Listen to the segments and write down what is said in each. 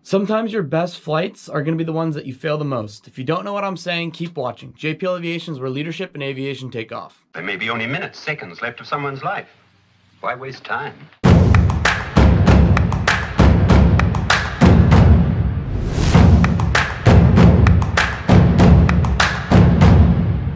Sometimes your best flights are going to be the ones that you fail the most. If you don't know what I'm saying, keep watching. JPL Aviation is where leadership in aviation take off. There may be only minutes, seconds left of someone's life. Why waste time?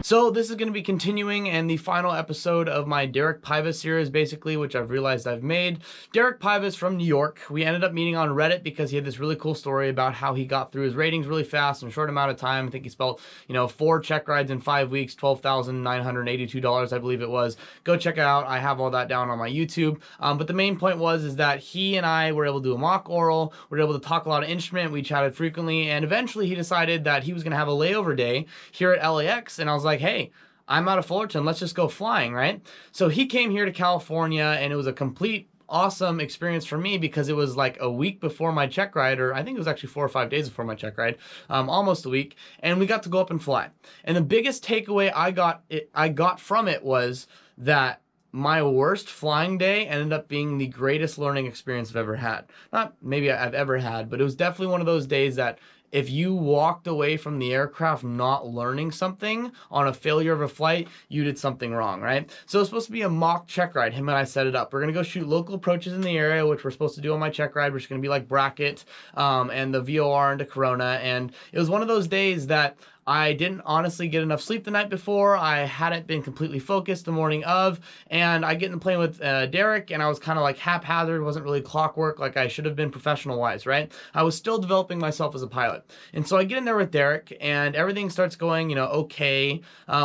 So this is going to be continuing and the final episode of my Derek Piva series, basically, which I've realized I've made. Derek Piva is from New York. We ended up meeting on Reddit because he had this really cool story about how he got through his ratings really fast in a short amount of time. I think he spelled, 4 check rides in 5 weeks, $12,982, I believe it was. Go check it out. I have all that down on my YouTube. But the main point is that he and I were able to do a mock oral. We were able to talk a lot of instrument. We chatted frequently, and eventually he decided that he was going to have a layover day here at LAX, and I was like, hey, I'm out of Fullerton, let's just go flying, right? So he came here to California, and it was a complete awesome experience for me because it was like a week before my check ride, or I think it was actually 4 or 5 days before my check ride, almost a week, and we got to go up and fly. And the biggest takeaway I got from it was that my worst flying day ended up being the greatest learning experience I've ever had. Not maybe I've ever had, but it was definitely one of those days that if you walked away from the aircraft not learning something on a failure of a flight, you did something wrong, right? So it's supposed to be a mock check ride. Him and I set it up. We're going to go shoot local approaches in the area, which we're supposed to do on my check ride, which is going to be like Bracket and the VOR into Corona. And it was one of those days that I didn't honestly get enough sleep the night before. I hadn't been completely focused the morning of, and I get in the plane with Derek, and I was kind of like haphazard, wasn't really clockwork like I should have been professional-wise, right? I was still developing myself as a pilot. And so I get in there with Derek, and everything starts going, okay.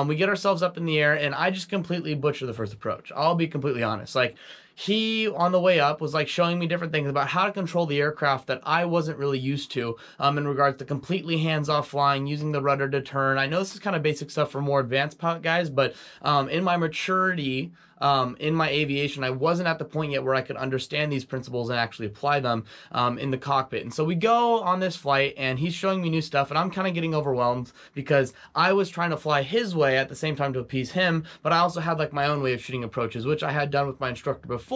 We get ourselves up in the air, and I just completely butcher the first approach. I'll be completely honest. He, on the way up, was showing me different things about how to control the aircraft that I wasn't really used to in regards to completely hands-off flying, using the rudder to turn. I know this is kind of basic stuff for more advanced pilot guys, but in my maturity, in my aviation, I wasn't at the point yet where I could understand these principles and actually apply them in the cockpit. And so we go on this flight, and he's showing me new stuff, and I'm kind of getting overwhelmed because I was trying to fly his way at the same time to appease him, but I also had my own way of shooting approaches, which I had done with my instructor before,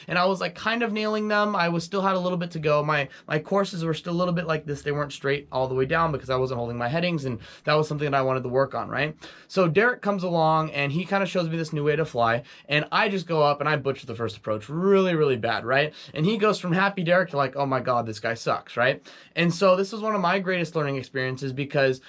and I was kind of nailing them. I was still had a little bit to go. My courses were still a little bit like this. They weren't straight all the way down because I wasn't holding my headings, and that was something that I wanted to work on, right? So Derek comes along, and he kind of shows me this new way to fly, and I just go up and I butcher the first approach really, really bad, right? And he goes from happy Derek to oh my God, this guy sucks, right? And so this was one of my greatest learning experiences because,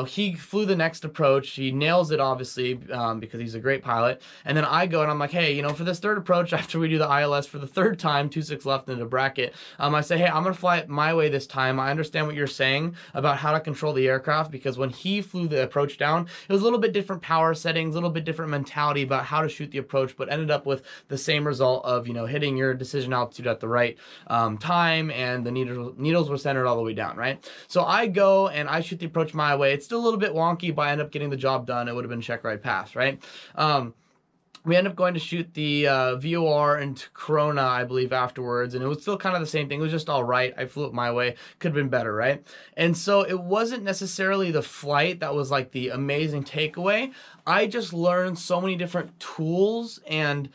he flew the next approach. He nails it, obviously, because he's a great pilot. And then I go and I'm like, hey, for this third approach, after we do the ILS for the third time, 2-6 left into Bracket, I say, hey, I'm going to fly it my way this time. I understand what you're saying about how to control the aircraft, because when he flew the approach down, it was a little bit different power settings, a little bit different mentality about how to shoot the approach, but ended up with the same result of, hitting your decision altitude at the right time, and the needles were centered all the way down, right? So I go and I shoot the approach my way. It's still a little bit wonky, but I end up getting the job done. It would have been check ride pass, right? We end up going to shoot the VOR into Corona, I believe, afterwards, and it was still kind of the same thing. It was just all right. I flew it my way. Could have been better, right? And so it wasn't necessarily the flight that was the amazing takeaway. I just learned so many different tools and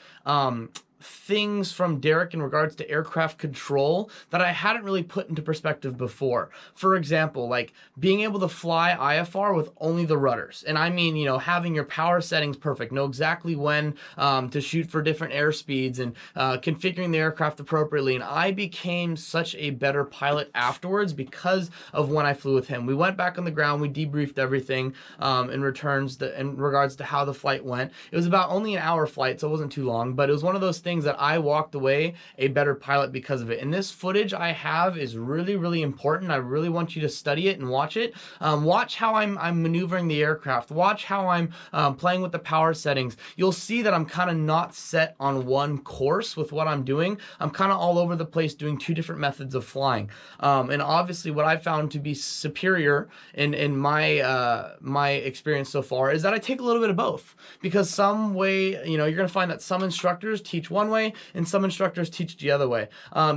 things from Derek in regards to aircraft control that I hadn't really put into perspective before. For example, being able to fly IFR with only the rudders. And I mean, having your power settings perfect, know exactly when to shoot for different airspeeds, and configuring the aircraft appropriately. And I became such a better pilot afterwards because of when I flew with him. We went back on the ground, we debriefed everything in regards to how the flight went. It was about only an hour flight, so it wasn't too long, but it was one of those things that I walked away a better pilot because of it. And this footage I have is really, really important. I really want you to study it and watch it. Watch how I'm maneuvering the aircraft. Watch how I'm playing with the power settings. You'll see that I'm kind of not set on one course with what I'm doing. I'm kind of all over the place doing 2 different methods of flying. And obviously what I found to be superior in my experience so far is that I take a little bit of both, because some way, you're going to find that some instructors teach one way and some instructors teach it the other way.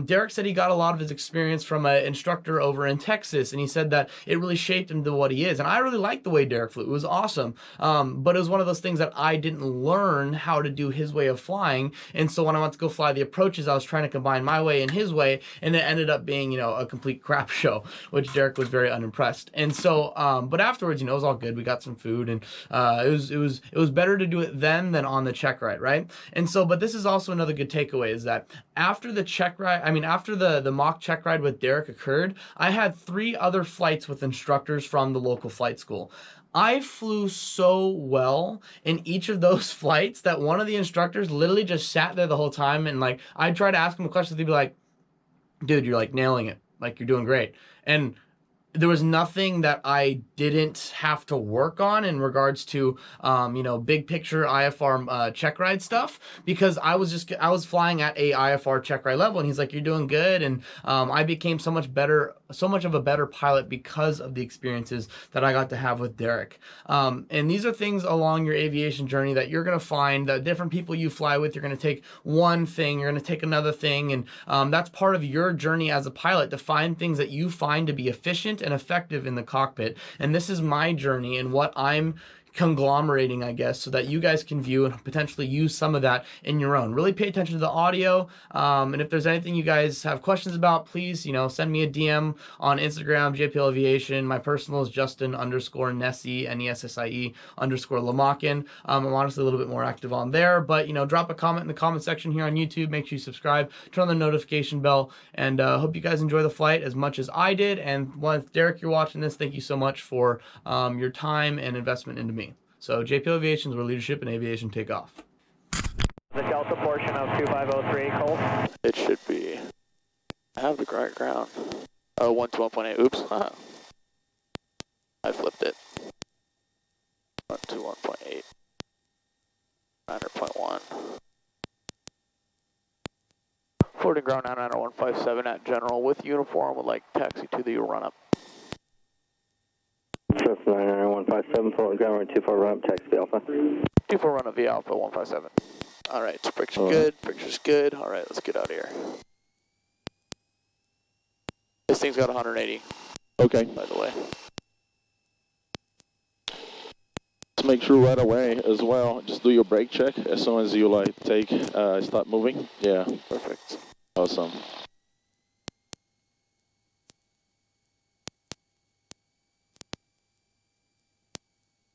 Derek said he got a lot of his experience from an instructor over in Texas, and he said that it really shaped him to what he is. And I really liked the way Derek flew. It was awesome. But it was one of those things that I didn't learn how to do his way of flying. And so when I went to go fly the approaches, I was trying to combine my way and his way, and it ended up being, a complete crap show, which Derek was very unimpressed. And so, but afterwards, it was all good. We got some food, and it was better to do it then than on the check ride, right? And so, but this is also another good takeaway, is that after the check ride, after the mock check ride with Derek occurred, I had 3 other flights with instructors from the local flight school. I flew so well in each of those flights that one of the instructors literally just sat there the whole time, and like I'd try to ask him a question, they'd be like, dude, you're like nailing it, like you're doing great. And there was nothing that I didn't have to work on in regards to, big picture IFR check ride stuff, because I was flying at a IFR check ride level, and he's like, you're doing good. And I became so much of a better pilot because of the experiences that I got to have with Derek. And these are things along your aviation journey that you're going to find that different people you fly with, you're going to take one thing, you're going to take another thing. And that's part of your journey as a pilot, to find things that you find to be efficient and effective in the cockpit. And this is my journey and what I'm conglomerating, I guess, so that you guys can view and potentially use some of that in your own. Really pay attention to the audio. And if there's anything you guys have questions about, please, send me a DM on Instagram, JPL Aviation. My personal is Justin_Nessie, NESSIE_Lamakin. I'm honestly a little bit more active on there, but, drop a comment in the comment section here on YouTube. Make sure you subscribe, turn on the notification bell, and hope you guys enjoy the flight as much as I did. And once Derek, you're watching this, thank you so much for your time and investment into me. So JPL Aviation is where leadership and aviation take off. The Delta portion of 2503, Colt. It should be. I have the right ground. Oh, 1 to 1.8. Oops. I flipped it. 1 to 1.8. 900.1. Forwarding ground 99157 at General with uniform, would like taxi to the run-up. Cessna 99157, forward ground 24 run-up, taxi Alpha. 24 run-up via Alpha 157. Alright, so picture's good, picture's good. Alright, let's get out of here. This thing's got 180. Okay. By the way. To make sure right away as well, just do your brake check as soon as you start moving. Yeah. Perfect. Awesome.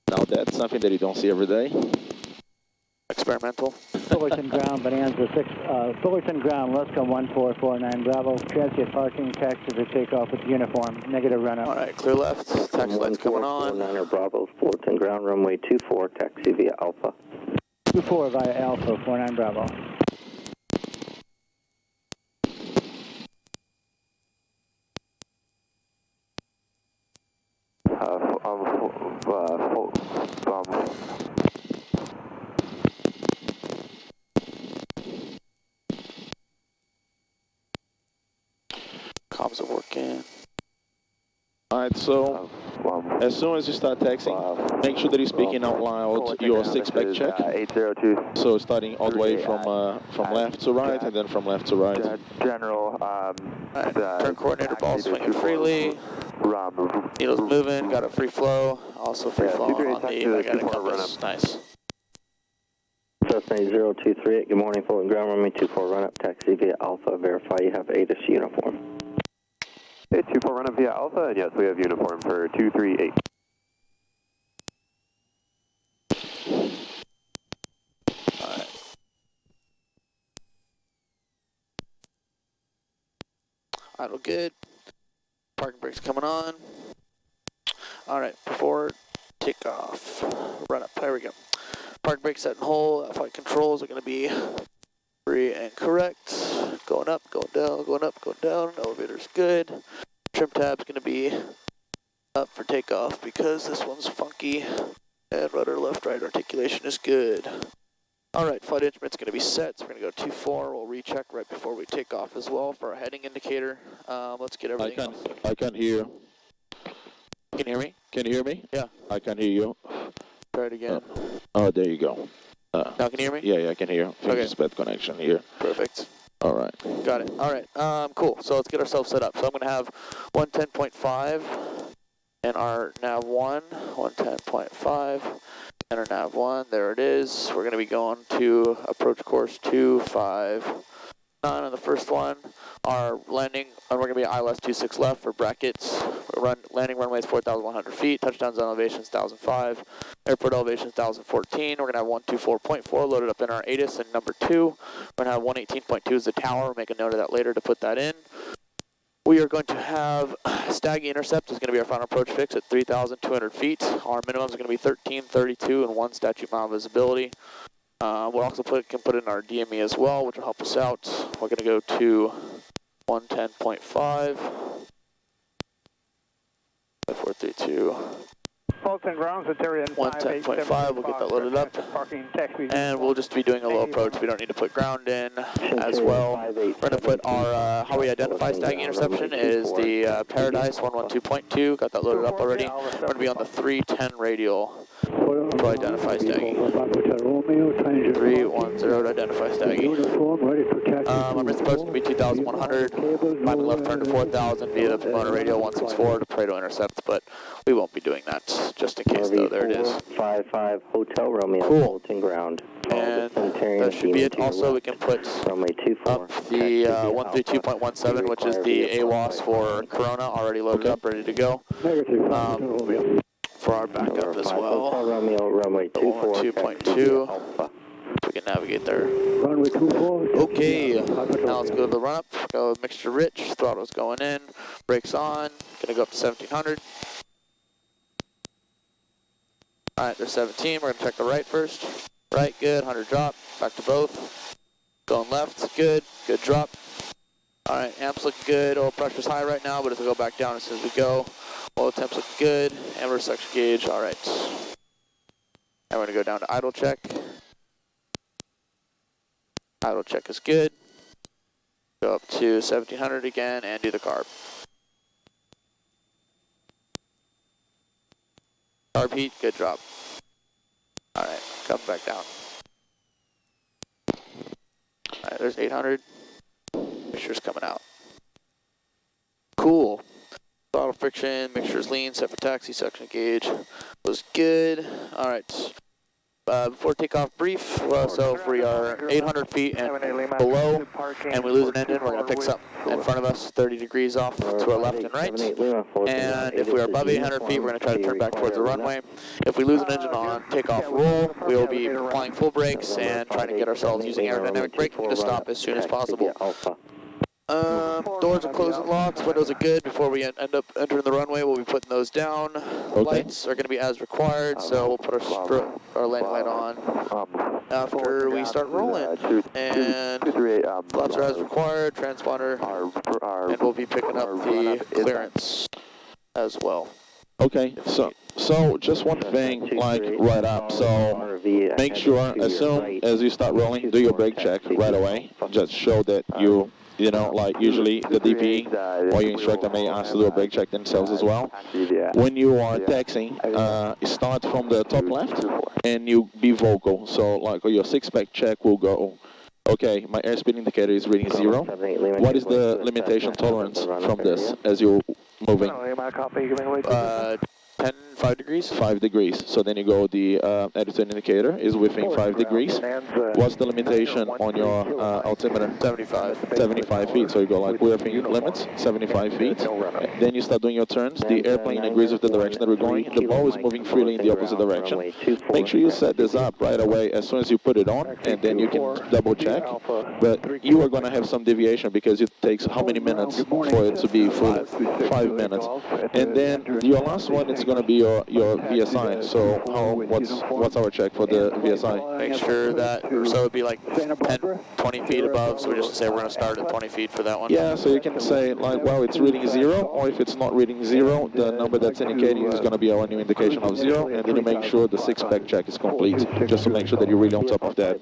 Now that's something that you don't see every day. Experimental. Fullerton ground, Bonanza 6, Fullerton ground, Alaska 1449 Bravo, transient parking, taxi to take off with uniform, negative run-up. Alright, clear left, taxi lights coming on. 1449 Bravo, Fullerton ground, runway 24, taxi via Alpha. 24 via Alpha, 49 Bravo. Comms are working. Alright, so as soon as you start taxiing, make sure that you're speaking out loud your 6-back check. 802. So starting all the way from left to right and then from left to right. General, Turn coordinator ball swinging freely. Needle's moving, got a free flow. Also free flow on the magnetic compass. Nice. Cessna 0238, good morning, forward ground, runway 24 run-up, taxi via Alpha, verify you have ATIS uniform. 24 run-up via Alpha, and yes, we have uniform for 238. Alright. Idle good. Parking brakes coming on. Alright, before takeoff. Run up, there we go. Park brake set and hold. Flight controls are going to be free and correct. Going up, going down, going up, going down. Elevator's good. Trim tab's going to be up for takeoff because this one's funky. And rudder left right articulation is good. Alright, flight instrument's going to be set, so we're going to go 2-4. We'll recheck right before we take off as well for our heading indicator. Let's get everything I can hear you. Can you hear me? Can you hear me? Yeah. I can hear you. Try it again. Oh, there you go. Now can you hear me? Yeah, I can hear. Okay. It's bad connection here. Perfect. All right. Got it. All right. Cool. So let's get ourselves set up. So I'm going to have 110.5 and our nav 1, 110.5 and our nav 1. There it is. We're going to be going to approach course 259 on the first one. Our landing, and we're going to be at ILS 26 left for brackets. Landing runway is 4,100 feet. Touchdown zone elevation is 1,005. Airport elevation is 1,014. We're going to have 124.4 loaded up in our ATIS and number 2. We're going to have 118.2 as the tower. We'll make a note of that later to put that in. We are going to have Staggy Intercept is going to be our final approach fix at 3,200 feet. Our minimums are going to be 13, 32, and 1 statute mile visibility. We'll also can put in our DME as well, which will help us out. We're going to go to 110.5. 432. Fulton grounds at area 110.5, we'll get that loaded up. And we'll just be doing a low approach. We don't need to put ground in as well. We're going to put our, how we identify Staggy Interception is the Paradise 112.2. Got that loaded up already. We're going to be on the 310 radial to identify Staggy. 310 to identify Staggy. Our missed approach is going to be 2,100. Climb and left turn to 4,000 via the promoter radio 164 to Pareto Intercept, but we won't be doing that just in case though. There it is. 55 Hotel Romeo, cool. Fulton ground. And that should be it. Also, we can put up the 132.17, which is the AWAS for Corona, already loaded up, ready to go. For our backup as well. Runway 2.2. We can navigate there. Okay, now let's go to the run up. Go mixture rich. Throttle's going in. Brakes on. Gonna go up to 1,700. All right, there's 17. We're gonna check the right first. Right, good. 100 drop. Back to both. Going left. Good. Good drop. All right, amps looking good. Oil pressure's high right now, but it'll go back down as soon as we go. Oil temps look good. Amber suction gauge. All right. And we're gonna go down to idle check. Idle check is good. Go up to 1,700 again and do the carb. Carb heat, good drop. All right, come back down. All right, there's 800. Mixture's coming out. Cool. Throttle friction, mixture's lean, set for taxi, suction gauge was good. All right. Before takeoff brief, so if we are 800 feet and below and we lose an engine, we're going to pick something in front of us 30 degrees off to our left and right. And if we are above 800 feet, we're going to try to turn back towards the runway. If we lose an engine on takeoff roll, we will be applying full brakes and trying to get ourselves using aerodynamic braking to stop as soon as possible. Doors are closed and locked, windows are good. Before we end up entering the runway, we'll be putting those down. Lights are going to be as required, so we'll put our landing light on after we start rolling. And flaps are as required, transponder, and we'll be picking up the clearance as well. Okay, so just one thing, like right up, so make sure as soon as you start rolling, do your brake check right away. Just show that you know, like usually the DP or your instructor may ask to do a brake check themselves as well. When you are taxiing, start from the top left and you be vocal. So like your 6-pack check will go, okay, my airspeed indicator is reading 0. What is the limitation tolerance from this as you're moving? 5 degrees? 5 degrees. So then you go, the attitude indicator is within 5 degrees. What's the limitation on your altimeter? 75. 75 feet. So you go like within limits, 75 feet. Then you start doing your turns. The airplane agrees with the direction that we're going. The ball is moving freely in the opposite direction. Make sure you set this up right away as soon as you put it on, and then you can double check. But you are going to have some deviation because it takes how many minutes for it to be full? 5 minutes. And then your last one is going to be your VSI. So what's our check for the VSI? Make sure that, so it'd be like 10, 20 feet above, so we just say we're going to start at 20 feet for that one. Yeah, so you can say like, well, it's reading 0, or if it's not reading 0, the number that's indicating is going to be our new indication of 0, and then you make sure the 6-pack check is complete, just to make sure that you're really on top of that.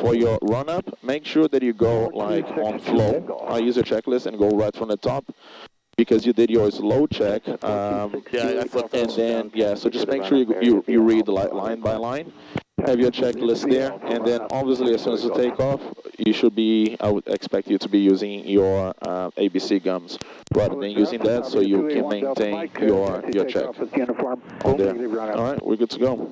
For your run-up, make sure that you go like on flow. I use a checklist and go right from the top, because you did your slow check, yeah, I flipped and then, yeah, so just make sure you read line by line, have your checklist there, and then obviously as soon as you take off, you should be, I would expect you to be using your ABC gums rather than using that, so you can maintain your check on there. All right, we're good to go.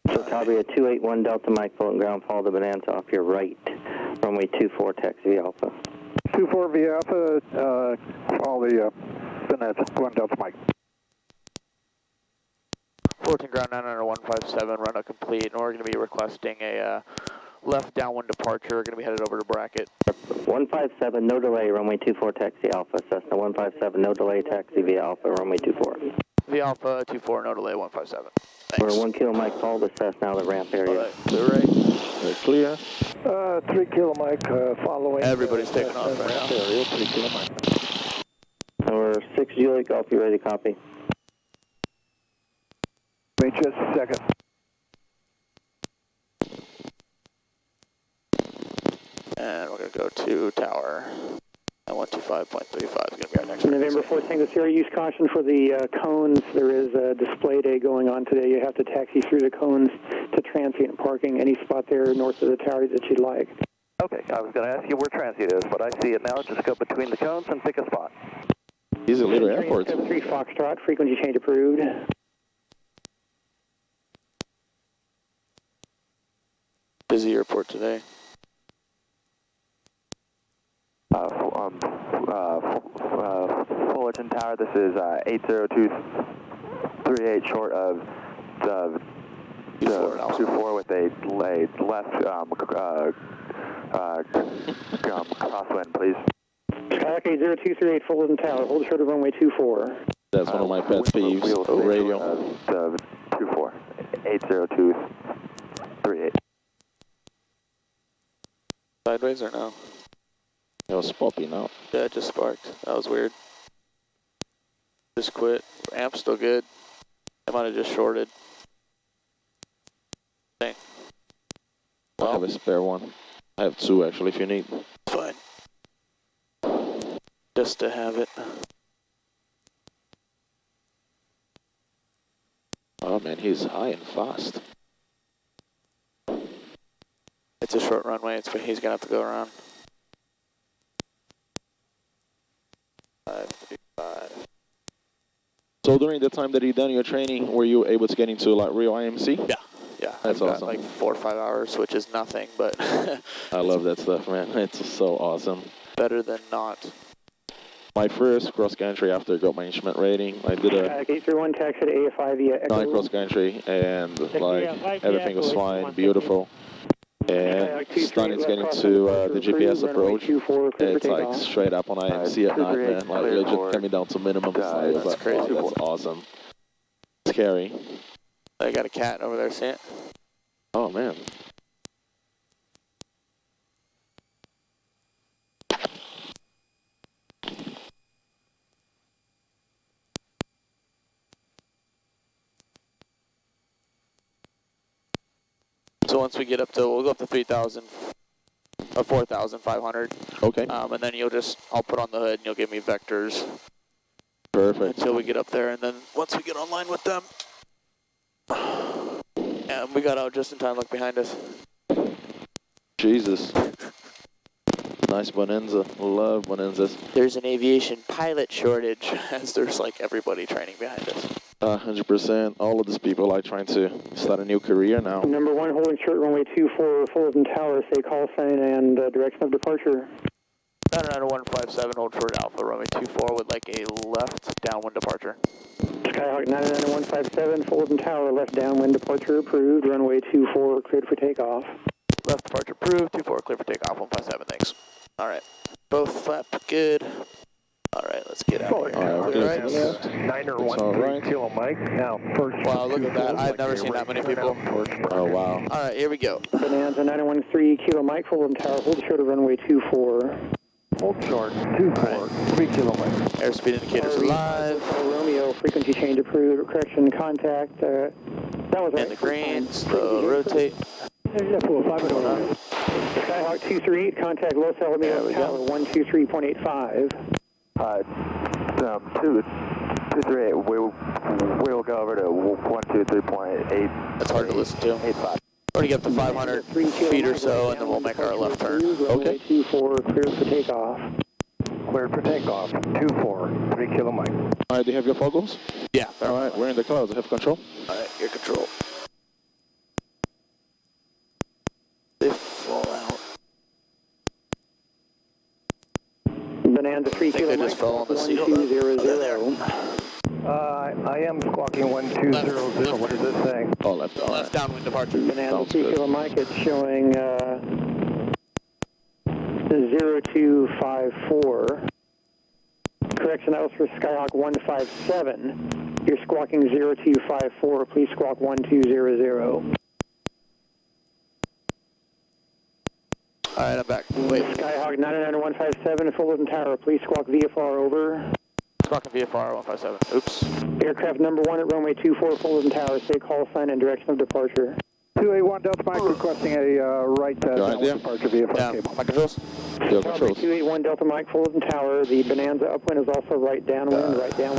So Tabby, a 281 Delta Mike, Fulton ground, follow the Bonanza off your right, runway 24, taxi Alpha. 24 via Alpha, follow the Bonanza, 1 Delta Mike. 14 ground 90157, run a complete, and we're going to be requesting a left downwind departure. We're going to be headed over to Bracket. 157, no delay, runway 24, taxi Alpha. Cessna 157, no delay, taxi via Alpha, runway 24. Via Alpha 24, no delay, 157. Thanks. We're 1 kilo Mike, follow the Cessna, the ramp area. Clear right. They're clear. 3 kilo Mike, following. Everybody's taking off right now. Area, 3 kilo Mike. We're 6 Juliet Golf, you ready to copy? Wait just a second. And we're going to go to tower. And 125.35 is going to be our next one. November 4th, Tango Sierra, use caution for the cones. There is a display day going on today. You have to taxi through the cones to transient parking. Any spot there north of the tower that you'd like. Okay, I was going to ask you where transient is, but I see it now. Just go between the cones and pick a spot. He's at Little Airport. 73 Foxtrot, frequency change approved. Busy airport today. Fullerton Tower, this is 80238 short of the 24 with a left crosswind, please. Kayak 0238 Fullerton Tower, hold short of runway 24. That's one of my pet peeves. Radio. The 24, 80238. Sideways or no? It was popping out. Yeah, it just sparked. That was weird. Just quit. Amp's still good. I might have just shorted. Dang. I have a spare one. I have 2 actually if you need. Fine. Just to have it. Oh man, he's high and fast. It's a short runway. He's going to have to go around. 535. So during the time that you done your training, were you able to get into like real IMC? Yeah. That's I've got awesome. like 4 or 5 hours, which is nothing, but I love that stuff, man. It's so awesome. better than not. My first cross country after I got my instrument rating, I did a 831 taxi to AFI via Echo. night cross country, and like everything was fine, beautiful. And starting getting to the GPS approach, it's like straight up on IMC at night, man. Like legit coming down to minimum. That's crazy. Oh, that's awesome. Scary. I got a cat over there, see it? Oh man. So once we get up to, we'll go up to 3,000 or 4,500. Okay. And then I'll put on the hood and you'll give me vectors. Perfect. Until we get up there, and then once we get online with them, and we got out just in time. Look behind us. Jesus. Nice Bonanza. Love Bonanzas. There's an aviation pilot shortage, as there's like everybody training behind us. 100%. All of these people are trying to start a new career now. Number 1, holding short runway 24, Fullerton Tower, say call sign and direction of departure. 99157, hold short Alpha, runway 24 with like a left downwind departure. Skyhawk 99157, Fullerton Tower, left downwind departure approved, runway 24 cleared for takeoff. Left departure approved, 24 clear for takeoff, 157, thanks. All right, both flap good. All right, let's get out of here. All right, Right? Niner That's all right. Kilo Mike. Now first. Wow, look at that. I've never seen that many people. Oh wow. All right, here we go. Bonanza 913 Kilo Mike, Fullerton Tower, hold short of runway 24. Hold short, 24, 3 kilo Mike. Airspeed indicators are live. Romeo, frequency change approved, correction contact. That was In the green, slow rotate. Skyhawk 238, contact Los Alamitos Tower 123.85. 2 1238, we'll go over to 123.8. That's hard to listen to. 85. We're gonna get up to 500 feet or so, and then we'll make our left turn. Okay. 24, cleared for takeoff. Cleared for takeoff. 24, 3 kilo Mike. All right, do you have your foggles? Yeah. All right, we're in the clouds. I have control. All right, your control. They fall out. Bonanza 3 I think kilo they just Mike, fell on the seal. 1200. I am squawking 1200. What does this say? Oh, left. All Left right. downwind departure. Bonanza Sounds 3 good. kilo Mike, it's showing 0254. Correction, that was for Skyhawk 157. You're squawking 0254. Please squawk 1200. All right, I'm back. Wait, Skyhawk 99157, Fullerton Tower. Please squawk VFR over. squawking VFR 157. Oops. Aircraft number 1 at runway 24, Fullerton Tower. Say call sign and direction of departure. 281 Delta Mike requesting a right downwind departure VFR Yeah, cable. my controls. Your Tower controls. 281 Delta Mike, Fullerton Tower. The Bonanza upwind is also right downwind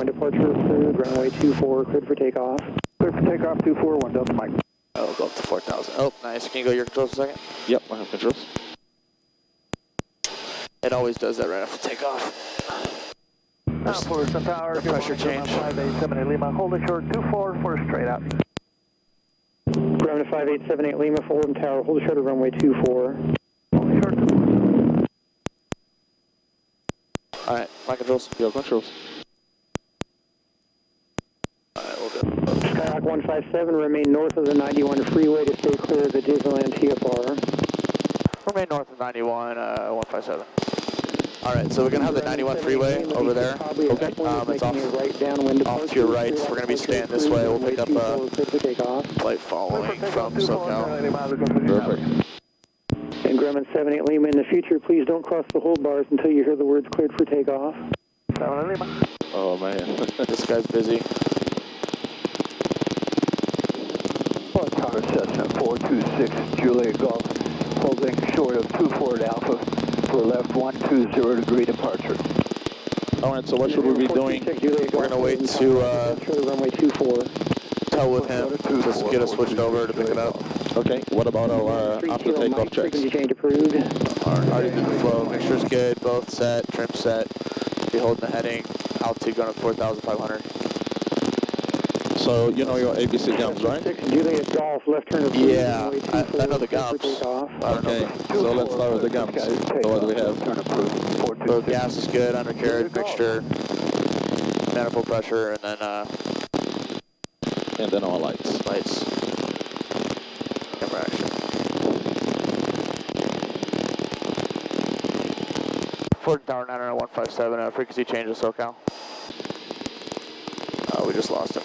departure approved. Runway 24, cleared for takeoff. Cleared for takeoff 241 Delta Mike. Oh, we'll go up to 4,000. Oh, nice. Can you go your controls a second? Yep, I have controls. It always does that right after takeoff. Fullerton Tower. Pressure change. 5878 Lima. Hold it short 24 for straight out. Ground to 5878 Lima, Fullerton Tower. Hold short of runway 24. All right, my controls. Your controls. All right, we'll go. Skyhawk 157, remain north of the 91 freeway to stay clear of the Disneyland TFR. Remain north of 91, 157. All right, so we're gonna have the 91 freeway over there. Okay. It's off to your right. We're gonna be staying this way. We'll pick up flight following from SoCal. Perfect. And Grumman 78 Lima, in the future, please don't cross the hold bars until you hear the words cleared for takeoff. Oh, man. This guy's busy. Tower Cessna 426 Juliet Golf, holding short of 24 Alpha for left 120 degree departure. All right, so what should we be doing? We're gonna wait to runway 24. tell with him to get us switched over to pick it up. Okay, what about our after takeoff checks? Frequency change approved. Already did the flow. Make sure it's good. Both set. Trim set. Be holding the heading. Altitude going up 4,500. So you know your ABC jumps, right? 6 Juliet Golf, left turn of Yeah, I know the gumps. Okay, so let's start with the gumps. So what do we have? So gas is good, undercarriage, mixture, manifold pressure, and then And then our lights. lights. Camera action. Fullerton Tower 99157, frequency change of SoCal. We just lost him.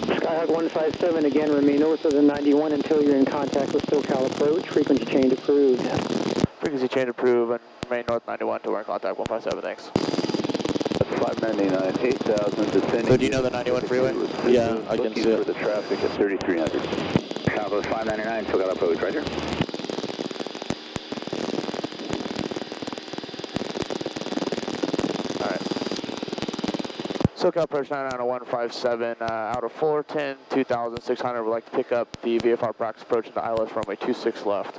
Skyhawk 157, again, remain north of the 91 until you're in contact with SoCal approach. Frequency change approved. Frequency change approved, and remain north 91 till we're in contact 157, thanks. 599, 8,000 descending. So do you know the 91 freeway? Yeah, I can see For it. the traffic at 3,300. Southwest 599, still got approach, right here. SoCal approach 99157, out of Fullerton, 2,600. We'd like to pick up the VFR practice approach into ILS runway 26 left.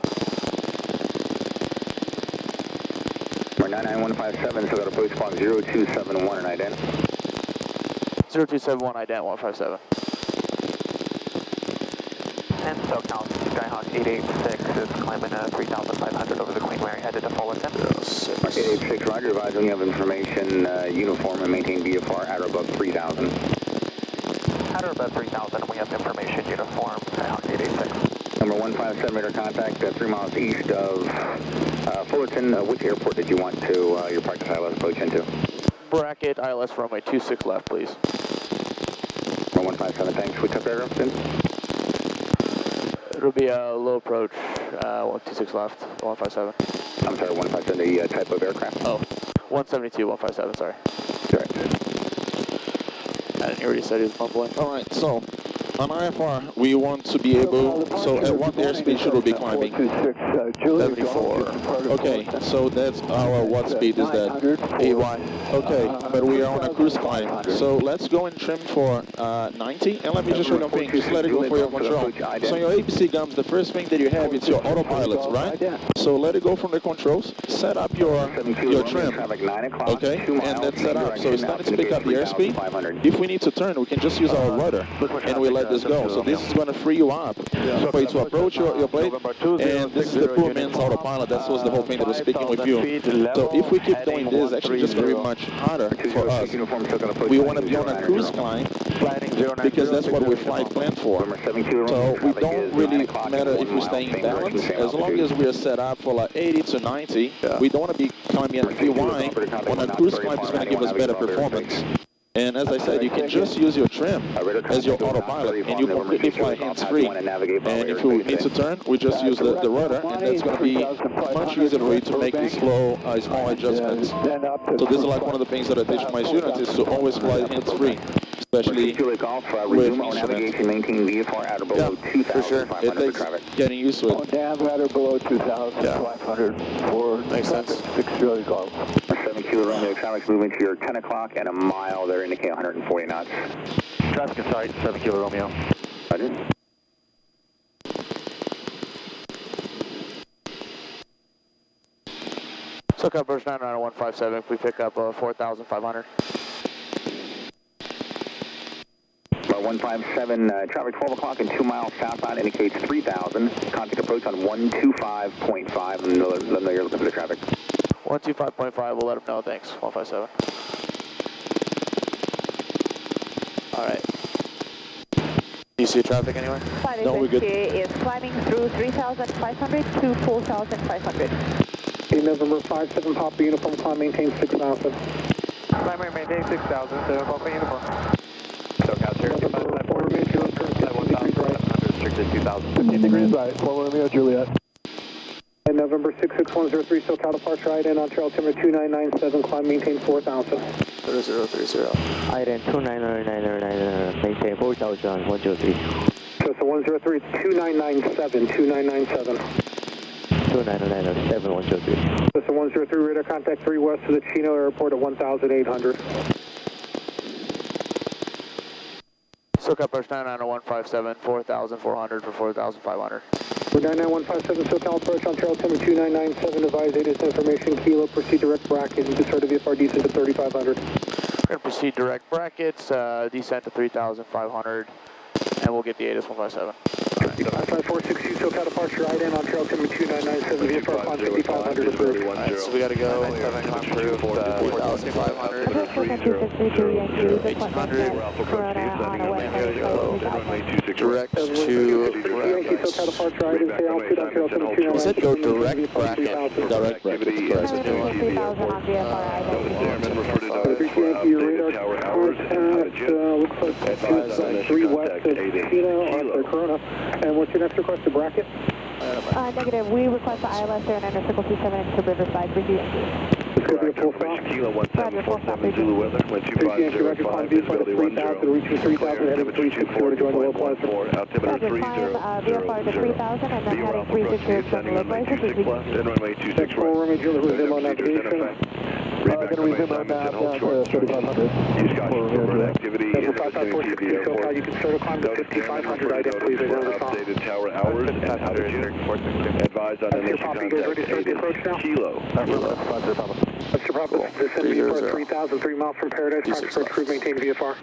We're 99157, still got approach clock 0271 and ident. 0271 ident 157. And SoCal Skyhawk 886 is climbing 3,500 over the Queen Mary, headed to Fullerton. 886, roger, advising you have information, uniform and maintain VFR at or above 3,000. At or above 3,000, we have information uniform, Skyhawk 886. Number 157, radar contact 3 miles east of Fullerton. Which airport did you want to your practice ILS approach into? Bracket ILS runway 26 left, please. Number 157, thanks. Which type of aircraft then? It'll be a low approach, 126 left, 157. I'm sorry, 157, the type of aircraft? Oh, 172, 157, sorry. Correct. I didn't hear what you said, he was mumbling. All right, so on IFR, we want to be able, so at what airspeed should we be climbing? 74. Okay, so that's our, what speed is that? AY. Okay, but we are on a cruise climb. So let's go and trim for 90, and let me just show you one thing. Just let it go for your control. So your ABC gums, the first thing that you have is your autopilot, right? So let it go from the controls, set up your trim, okay, and then set up. So it's starting to pick up the airspeed. If we need to turn, we can just use our rudder, and we let this go. So this is going to free you up for you to approach your plate, and this is the poor man's autopilot. That was the whole thing that was speaking with you. So if we keep doing this, actually just very much harder for us. We want to be on a cruise climb because that's what we're flight planned for. So we don't really matter if we stay in balance, as long as we are set up for like 80 to 90. We don't want to be climbing at PY. On a cruise climb, it's going to give us better performance. And as I said, you can just use your trim as your autopilot, and you completely fly hands-free. And if you need to turn, we just use the rudder, and that's going to be much easier for you to make these small adjustments. So this is like one of the things that I teach my students, is to always fly hands-free, especially with instruments. Yeah, for sure. It takes getting used to it. Nav ladder below 2,500 for Makes sense. 6 Charlie Golf. 7 Kilo Romeo, traffic's moving to your 10 o'clock and a mile. They're indicating 140 knots. Traffic in sight, 7 Kilo Romeo. Roger. SoCal Burst 99157, if we pick up 4,500. 157, traffic 12 o'clock and 2 miles southbound indicates 3,000. Contact approach on 125.5. Let them know you're looking for the traffic. 125.5, we'll let them know, thanks. 157. Alright. Do you see traffic anywhere? No, we're good. is climbing through 3,500 to 4,500. November 57 Papa Uniform, climb maintain 6,000. Primary maintain 6,000, 7 Papa Uniform. SoCal Cherokee 554, 1,700, restricted 2,000, 15 degrees right, 4 Romeo Juliet. And November 66103 SoCal departure, IDN on trail timber 2997, climb maintain 4,000. 3030. IDN 29999, maintain 4,000, 103. So it's a 103, it's 2997, 2997. 29997, 103. This is 103, radar contact 3 west of the Chino Airport at 1,800. SoCal Burst 99157, 4,400 for 4,500. For 99157 SoCal approach on trail timber 2997, advise ATIS information, Kilo, proceed direct bracket, and start of VFR descent to 3,500. We're going to proceed direct brackets, descent to 3,500, and we'll get the ATIS 157. 5462 SoCal departure, IDN on trail timber 2997, VFR climb 5,500 approved. Alright, so we got to go 4,500, 1,800, direct to is it go direct bracket? Direct bracket, correct. Your radar course looks like it's 3 west of Chino on the Corona. And what's your next request to bracket? Negative. We request the ILS there and enter circle 27 to Riverside. With you. It's going to be a full stop. Kilo 1747 Zulu weather, 125 visibility 10. Reaching 3,000, heading 364 to join the localizer. Altimeter 30. VFR to 3,000 and then heading 360 from the localizer. And runway 26 That's 4 Romeo Juliet, resume on navigation. Going to resume on nav down to 3,500. Use caution for bird activity in the vicinity of the airport. You can start a climb to 5,500, IDN, please. Updated tower hours and altitude. Advise on initial contact Kilo. Mr. Papa, descend VFR 3,000, 3 miles from Paradise. Foxtrot crew, maintain VFR.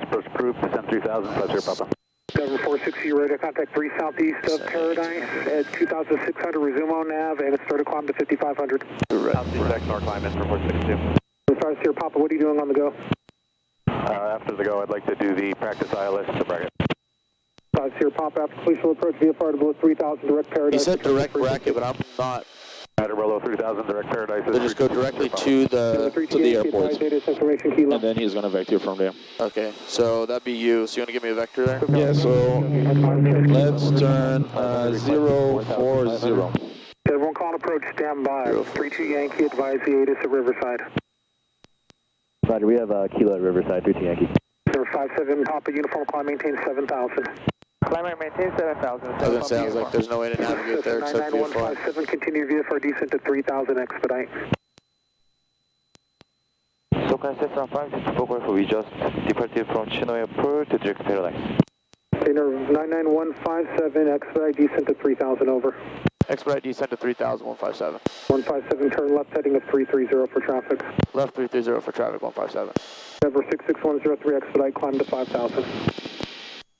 First approved, descend 3,000, Pleasure, Papa. 7460, radar contact 3 southeast of Paradise at 2,600, resume on nav, and start a climb to 5,500. Southeast North climb in for 462. Sorry, Sierra Papa, what are you doing on the go? After the go, I'd like to do the practice ILS to bracket. Sierra Papa, after police will approach VFR to below 3,000, direct Paradise. He said direct bracket, but I'm not. Below 3,000, direct Paradise. So just go directly to the airport, and then he's going to vector from there. Okay, so that'd be you. So you want to give me a vector there? Yeah, so let's turn 040. Everyone call and approach, stand by. 32 Yankee, advise the ATIS at Riverside. Roger, we have Kilo at Riverside, 32 Yankee. Number 57 Papa Uniform, climb maintain 7,000. Climber maintain 7,000. Sounds like there's no way to navigate there except VFR. 99157, continue VFR descent to 3,000 expedite. Cessna 5, this is Golf. We just departed from Chino Airport to Derek Paradise. Container 99157, expedite descent to 3000 over. Expedite descent to 3000, 157. 157, turn left heading of 330 for traffic. Left 330 for traffic, 157. Denver 66103, expedite climb to 5000.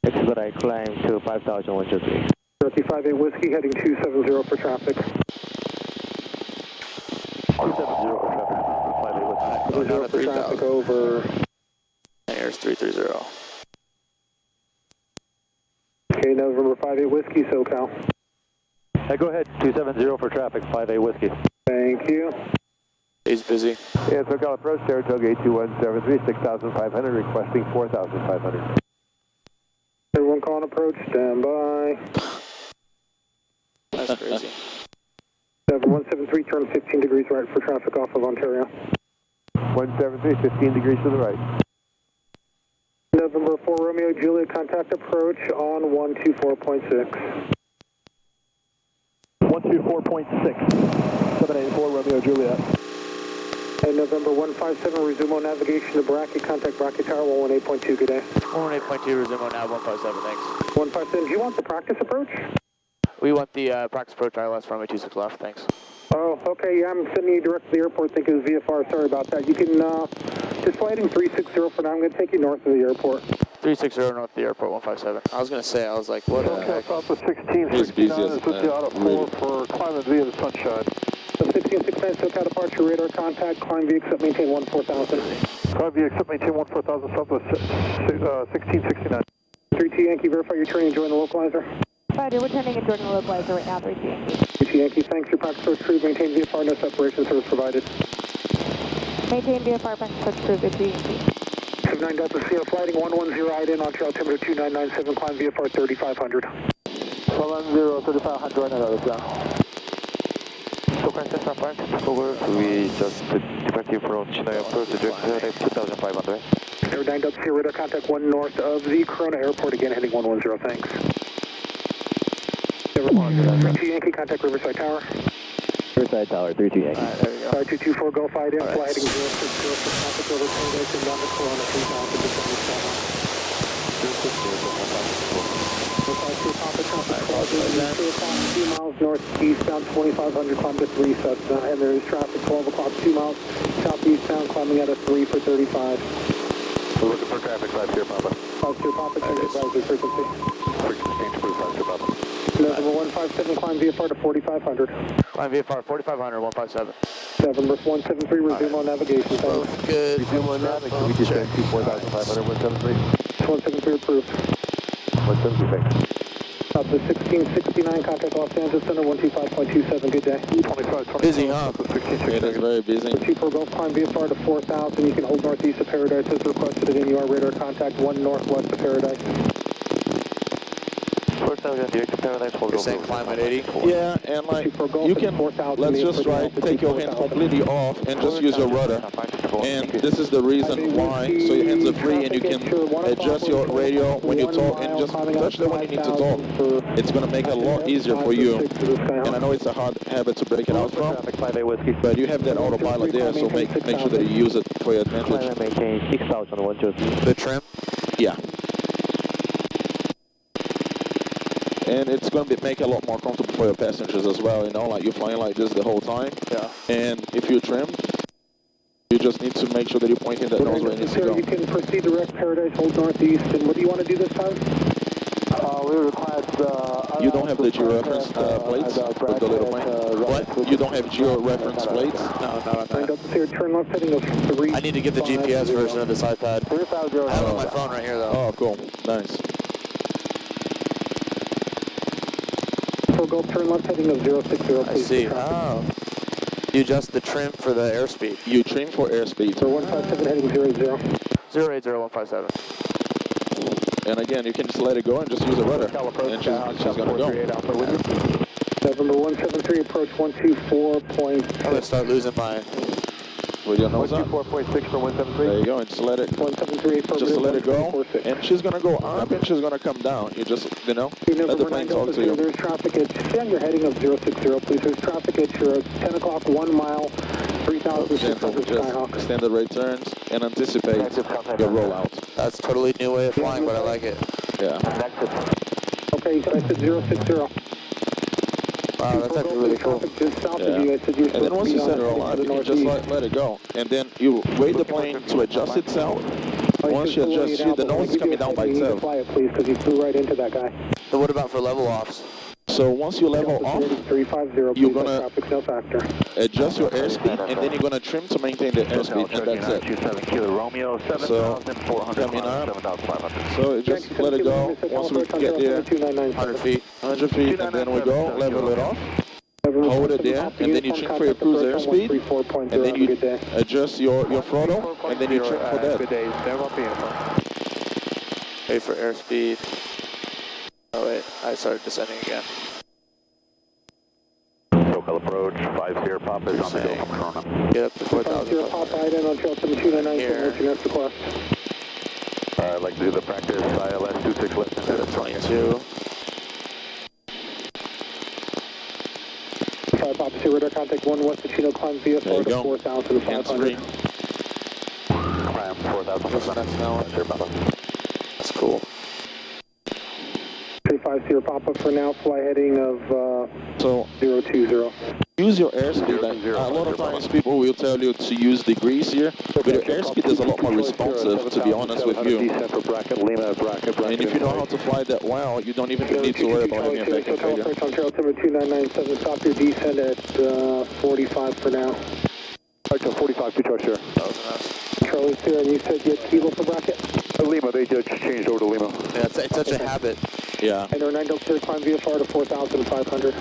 Expedite climb to 500123. Turkey 58 Whiskey heading 270 for traffic. 270 for traffic. 0 for traffic over. Airs 330. Okay, November 58 Whiskey, SoCal. Hey, go ahead. 270 for traffic, 58 Whiskey. Thank you. He's busy. Yeah, SoCal approach, Saratoga 82173, 6500, requesting 4500. Everyone calling approach, stand by. That's crazy. Denver 173, turn 15 degrees right for traffic off of Ontario. 173, 15 degrees to the right. November 4 Romeo Juliet, contact approach on 124.6. 124.6. 784 Romeo Juliet. And November 157, resume on navigation to bracket, contact bracket tower 118.2, good day. 118.2, resume on nav 157, thanks. 157, do you want the practice approach? We want the practice approach ILS runway 26 left, thanks. Oh, okay, yeah, I'm sending you direct to the airport, think it was VFR, sorry about that. You can, just flighting 360 for now, I'm going to take you north of the airport. 360 north of the airport, 157. I was going to say, I was like, what the heck? Southwest 1669 is with you out of 4 for climbing via the Sunshine. 1669 SoCal departure, radar contact, climb via except maintain 14000. Climb via except maintain 14000, Southwest 1669. 3T Yankee, verify you're turning and join the localizer. Roger, we're turning and joining the localizer right now, 3T Yankee. 3T Yankee, thanks, your practice approach crew, maintain VFR, no separation service provided. Maintain VFR practice approach crew, 3T Yankee. 79 Delta Sierra, flighting 110 out in on trail altimeter 2997, climb VFR 3500. 110, 3500, right now, down. SoCal Cessna 5, this is Golf. We just departed from Chino Airport to Derek Paradise 2500. Air 9 Delta Sierra, radar contact 1 north of the Corona Airport, again heading 110, thanks. 3T Yankee, contact Riverside Tower. Riverside Tower, 3T Yankee. Alright, there we go. 224 Gulf IDM, All right. fly heading 060 for traffic over Paradise and down to Corona 3000 to Skyhawk. 2 miles northeastbound, 2500, climb to 3 Cessna, and there is traffic 12 o'clock, 2 miles southeastbound, climbing out of 3 for 35. We're looking for traffic 5-0, Papa. 5-2 Papa, change advisory frequency. Frequency change approved, 5-0, Papa. November 157, climb VFR to 4500. Climb VFR 4500, 157. November 173, resume on navigation, thanks. Good. Resume on navigation. We just got 4500, 173. 173 approved. 173, thanks. Up to 1669, contact Los Angeles Center, 125.27, good day. 25, Busy, huh? 16, It is very busy. 24 Gulf, climb VFR to 4000, you can hold northeast of Paradise as requested, again you are radar contact 1 northwest of Paradise. 4000, Derek Paradise, hold You're over. saying climb at 80? Yeah, and like, you can, let's just try, take your hands completely off and just use your rudder. And this is the reason why, so your hands are free and you can adjust your radio when you talk and just touch them when you need to talk. It's going to make it a lot easier for you. And I know it's a hard habit to break it out from, but you have that autopilot there, so make sure that you use it for your advantage. Maintain 6000, The trim? Yeah. And it's going to make it a lot more comfortable for your passengers as well, you know, like you're flying like this the whole time. Yeah. And if you're trimmed, you just need to make sure that you're pointing that nose where it needs to go. You can proceed direct Paradise, hold northeast, and what do you want to do this time? We request, You don't have the geo-reference plates with the little plane? What? You don't have geo-reference plates? No, no, no. Turn left heading of 3. I need to get the GPS version of this iPad. I have it on my phone right here, though. Oh, cool. Nice. 4 Gulf, turn left heading of 060. I see. Oh. You adjust the trim for the airspeed. You trim for airspeed. So 157 heading 00. 080157. And again, you can just let it go and just use a rudder. And she's going to go. November 173, approach 124. I'm going to start losing my... With your nose up. 124.6 for 173. There you go, and just let it, 173, just let it go. And she's going to go up and she's going to come down. You just, you know, let the plane talk to you. There's traffic at, stay on your heading of 060, please. There's traffic at your 10 o'clock, 1 mile, 3,600 Gentle, Skyhawk. just standard right turns. and anticipate your rollout. That's totally new way of flying, but I like it. Yeah. Okay, I said 060. Wow, that's actually really cool. Just south Yeah. of you. I said you're And then once you set it all rollout, you can just let it go. And then you wait the plane to adjust itself. Once you adjust it, the nose is coming down by itself. Fly it, please, because you flew right into that guy. So what about for level offs? So once you level off, you're gonna adjust your airspeed, and then you're gonna trim to maintain the airspeed, and that's it. So coming up, so just let it go. Once we get there, 100 feet. 100 feet, and then we go, level it off, hold it there, and then you trim for your cruise airspeed, and then you adjust your throttle, and then you trim for that. Wait for airspeed. Oh wait, I started descending again. SoCal approach, 50 Papa is on the go from Corona. Get up to 4,000. Papa, I on trail 7299, what's your next request? I'd like to do the practice ILS 26 left. Go to 22. 5 Papa, see radar contact 1 West Chino, climb VFR to 4,500. Climb 4,500. That's cool. 350 Papa for now, fly heading of So 020. use your airspeed. Like, a lot of times people will tell you to use degrees here, but your airspeed is a lot more responsive, to be honest with you. And if you know how to fly that well, you don't even need to worry about having a vector failure. On trail number 2997, stop your descent at 45 for now. Right to 45 to touch there. Charlie's here, and you said you had kilo for bracket? Lima, they just changed over to Lima. Yeah, it's such a habit. Yeah. And 9 Delta Sierra, climb VFR to 4,500.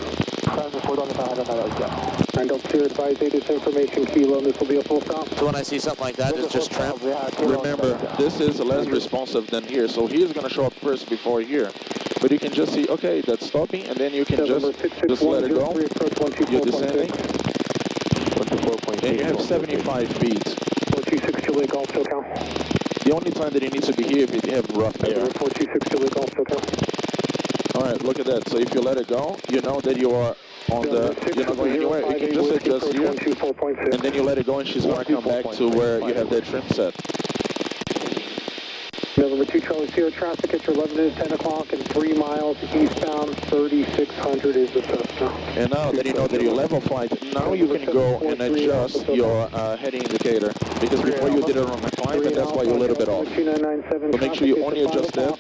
Climb to 4,500, that was 9 Delta Sierra, advise this information, kilo, and this will be a full stop. So when I see something like that, it's just trim. Remember, this is less responsive than here, so here's going to show up first before here. But you can just see, okay, that's stopping, and then you can just let it go. You're descending, and you have 75 feet. 426 Julie Golf SoCal. The only time that you need to be here if you have rough air. 426 Julie Golf SoCal. Alright, look at that. So if you let it go, you know that you are on the, you're not going anywhere. You can just adjust here, and then you let it go, and she's going to come back to where you have that trim set. November 2 Charlie Sierra, traffic at your 11 minutes, 10 o'clock, and 3 miles eastbound, 3,600 is the Cessna. And now that you know that you're level flight, now you can go and adjust your heading indicator, because before you did it on the climb, and that's why you're a little bit off. So make sure you only adjust that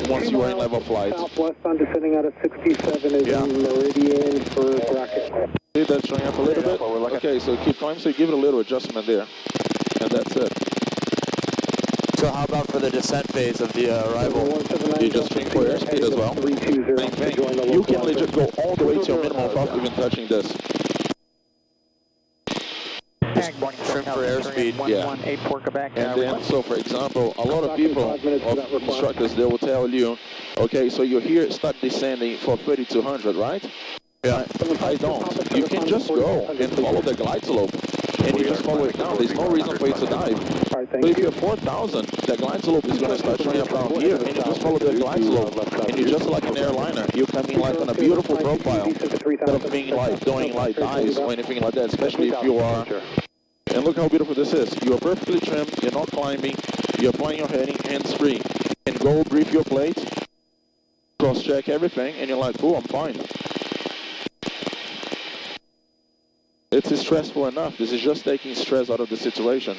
once you are in level flight. Southwest on descending out of 67 is in meridian for bracket. See that showing up a little bit? Okay, so keep climbing, so you give it a little adjustment there, and that's it. So how about for the descent phase of the arrival? You just trim for airspeed as well. Same thing. You can legit go all the way to your minimum without even touching this. Trim for airspeed. Yeah. And then, so for example, a lot of people, of instructors, they will tell you, okay, so you're here, start descending for 3,200, right? Yeah. I don't. You can just go and follow the glide slope. And you just follow it down. There's no reason for you to dive. But if you're 4,000, the glide slope is going to start showing up down here, and you just follow the glide slope, and you're just like an airliner. You're coming like on a beautiful profile, instead of being like doing like dives or anything like that, especially if you are. And look how beautiful this is. You are perfectly trimmed, you're not climbing, you're applying your heading hands-free, and go brief your plate, cross-check everything, and you're like, cool, I'm fine. It's stressful enough. This is just taking stress out of the situation.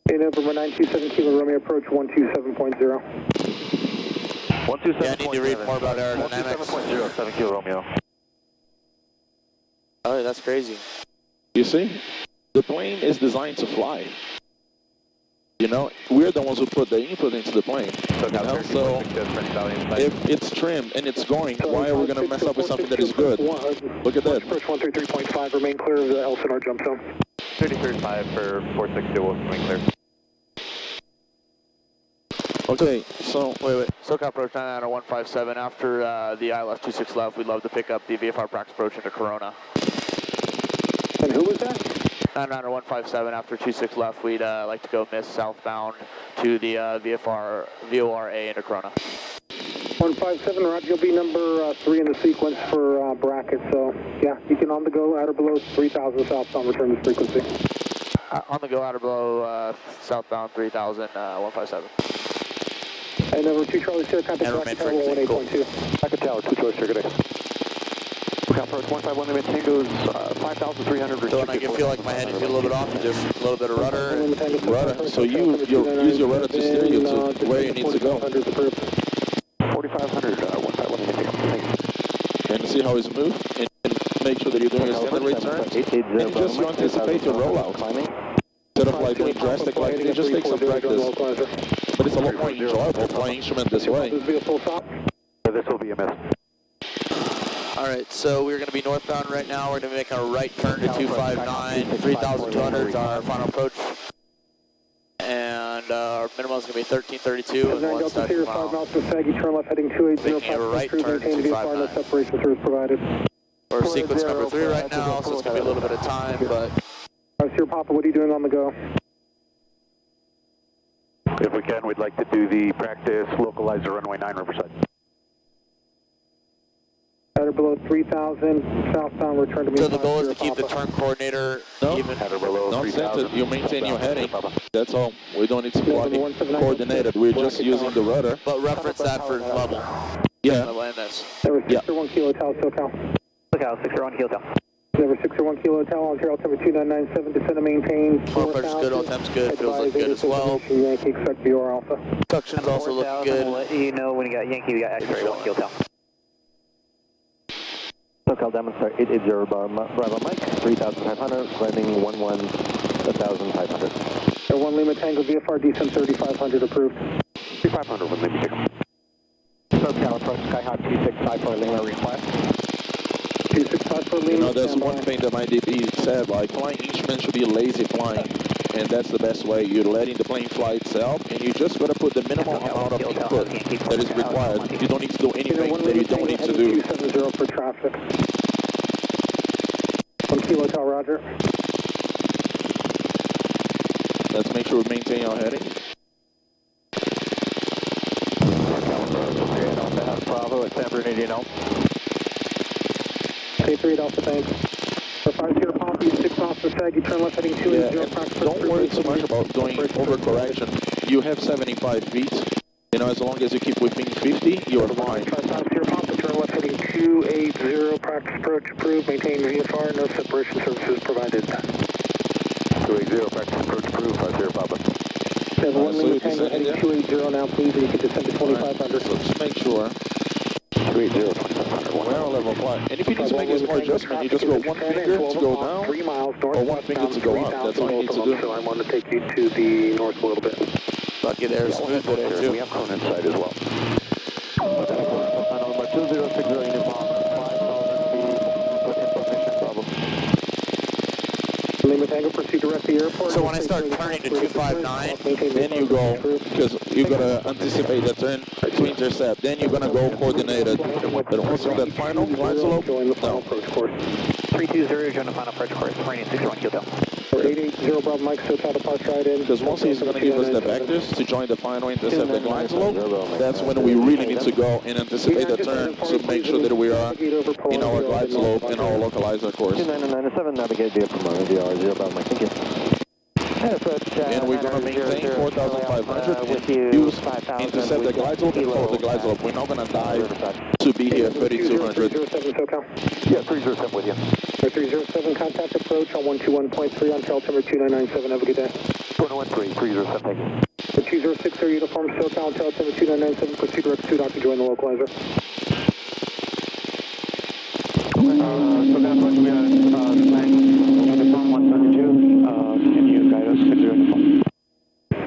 November 927 Kilo Romeo approach 127.0. Yeah, I need to read more about aerodynamics. 7 Kilo Romeo. Oh, that's crazy. You see, the plane is designed to fly. You know, we're the ones who put the input into the plane. So if it's trimmed and it's going, why are we going to mess up with something that is good? Look at that. Approach 133.5, remain clear of the Elsinore jump zone. 33.5 for 460 will remain clear. Okay, so wait. SoCal approach 990-157. After the ILS 26 left, we'd love to pick up the VFR practice approach into Corona. And who was that? 990-157. After 26 left, we'd like to go miss southbound to the VORA into Corona. 157, Roger, you'll be number 3 in the sequence for bracket, so yeah, you can on the go, at or below 3,000 southbound, return this frequency. On the go, out or below, southbound 3000, 157. And number 2 Charlie Sierra, contact And remain frequency, cool. 18.2. Packet Tower, 2 Charlie Sierra, good day. Approach 151 limit Tango's 5,300. So when I feel like my heading feel a little bit off, just a little bit of rudder. Rudder. So you use your rudder to steer you to where you need to go. 4,500, 151 limit Tango. And see how it's moved. And make sure that you're doing your standard rate turns. And just you anticipate your rollout. Instead of like doing drastic like this, just take some practice. But it's a lot more enjoyable flying instrument this way. This will be a miss. Alright, so we're going to be northbound right now. We're going to be making a right turn to 259. 3,200 is our final approach. And our minimum is going to be 1332. And one Delta Sierra, 5 miles to Saggy, turn left heading 280. Making a right turn to 259. Separation service provided. We're sequence number 3 right now, so it's going to be a little bit of time, but... Sierra Papa, what are you doing on the go? If we can, we'd like to do the practice localizer runway 9 Riverside. At or below 3,000, southbound, return to me. So the goal is to keep the turn coordinator even. At or below Don't set 3,000. it, you maintain your heading. That's all. We don't need to fly coordinated. We're just using the rudder. But reference that for level. Yeah. Land this. Number 601 Kilo Hotel, SoCal. SoCal, 601 Kilo Hotel. Number 601 Kilo Hotel, on zero altimeter 2997, descend and maintain. Approach good, all time's good, feels like good as well. Yankee, expect VR Alpha. Suction's also looking good. We'll let you know when you got Yankee, we got X-ray 1 Kilo Hotel. SoCal demonstrate 880 Bravo Mike, 3,500, landing 11,500. 1 Lima Tango VFR, descent 3,500, approved. 3,500 with Lima Tango. SoCal approach Skyhawk 2654 Lima request. 2654 Lima. You know, that's one thing that my DP said, like flying instruments should be lazy flying. And that's the best way. You're letting the plane fly itself, and you just got to put the minimal amount of input that is required. You don't need to do anything that you don't need to do. 270 for traffic. 1 Kilo Hotel, roger. Let's make sure we maintain our heading. Bravo at San Bernardino. K3 Alpha, thanks. For 5 Sierra Papa, 6 off the Saggy, turn left heading 280. Yeah, and don't worry too much about doing overcorrection. You have 75 feet. You know, as long as you keep within 50, you're fine. 5 Sierra Papa, turn left heading 280. Practice approach approved. Maintain VFR. No separation services provided. 280, practice approach approved, 5 Sierra Papa. 1 Lima Tango heading 280 now, please, and you can descend to 2,500. So just make sure. 280, 2,500. We're on level flight. And if you need to make a small adjustment, you just go one finger to go down, 3 miles north, or one finger to go up. That's all you need to do. So I want to take you to the north a little bit. Lucky there's smooth today too. We have cone inside as well. Number 2060 uniform, 5,000 feet, put information problem. Lima Tango, proceed direct to the airport. So when I start turning to 259, then you go, because you got to anticipate the turn to intercept. Then you're going to go coordinated. But once you're on that final glide slope, join the final approach course. 320, join the final approach course, Marine 61 Kilo Hotel. 880 Bravo Mike, SoCal departure right in. because once he's going to give us the vectors to join the final intercept the glide slope, that's when we really need to go and anticipate the turn to make sure that we are in our glide slope in our localizer course. 2997, navigate via Pomona, VR 0 Bravo Mike, thank you. And we're going to maintain 4,500 and use intercept the glide slope and follow the glide slope. We're not going to dive to be here 3,200. 307 SoCal. Yeah, 307 with you. 307, contact approach on 121.3 on altimeter 2997. Have a good day. 413, 307, thank you. The 2060 uniform SoCal on altimeter 2997. Proceed direct to Dr. Join the localizer. So that's what we are uniform 172. Can you guide us to the uniform?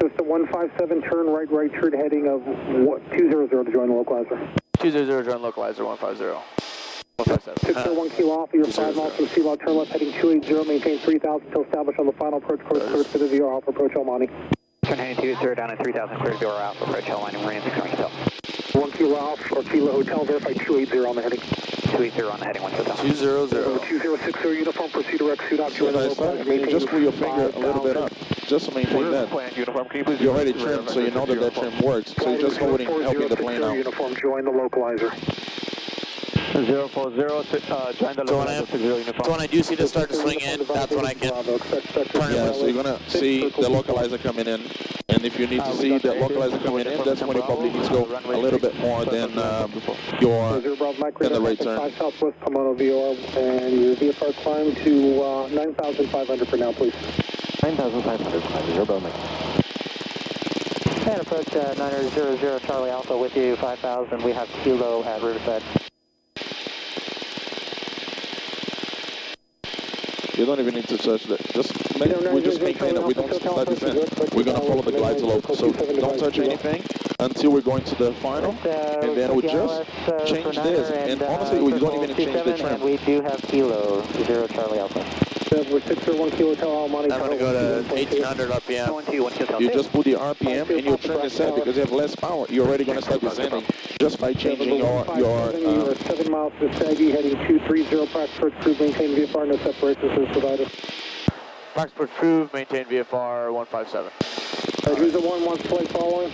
System 157, turn right turn heading of 200 to join the localizer. 200, join localizer, 150. 157. 601 Kilo Alpha, you're 5 miles from sea level, turn left heading 280, maintain 3,000 till established on the final approach course, cleared for the VR Alpha approach Almani. Turn heading 280 down at 3,000, clear VR Alpha, approach Almani, Marine 61 Kilo Hotel. 1 Kilo Alpha or Kilo Hotel, verify 280 on the heading. 280 on the heading, 1 Kilo Hotel. 200. 2060 uniform, proceed direct to Dr. Join the localizer. Maybe just pull your finger a little bit up, just to maintain that. Uniform, can you please? You already trimmed, so you know that trim works. So you're just holding, helping the plane out. Uniform, join the localizer. 040, join the localizer 60 uniform. So when I do see this start to swing in, that's when I can turn Yeah, so you're gonna see the localizer coming in, and if you need to see the localizer coming in, that's when you probably need to go a little bit more than the right turn. 5 Southwest Pomona VOR, and your VFR climb to 9,500 for now, please. 9,500, 0 Bravo Mike. And approach 9000 Charlie Alpha with you, 5,000. We have Kilo at Riverside. You don't even need to touch that. We just maintain that we don't start descent. We're gonna follow the glide slope. So don't touch anything until we're going to the final, and then we just change this. And honestly, we don't even change the trim. And we do have Kilo 0 Charlie Alpha. We're 601 Kilo Tower Monte. I'm gonna go to 1800 RPM. You just put the RPM and your trim is set because you have less power. You're already gonna start descending just by changing your. You are 7 miles to Saggy, heading 230 Praxford Cruise, maintain VFR, no separation service provided. Praxford Cruise, maintain VFR 157. Who's the one wants flight following?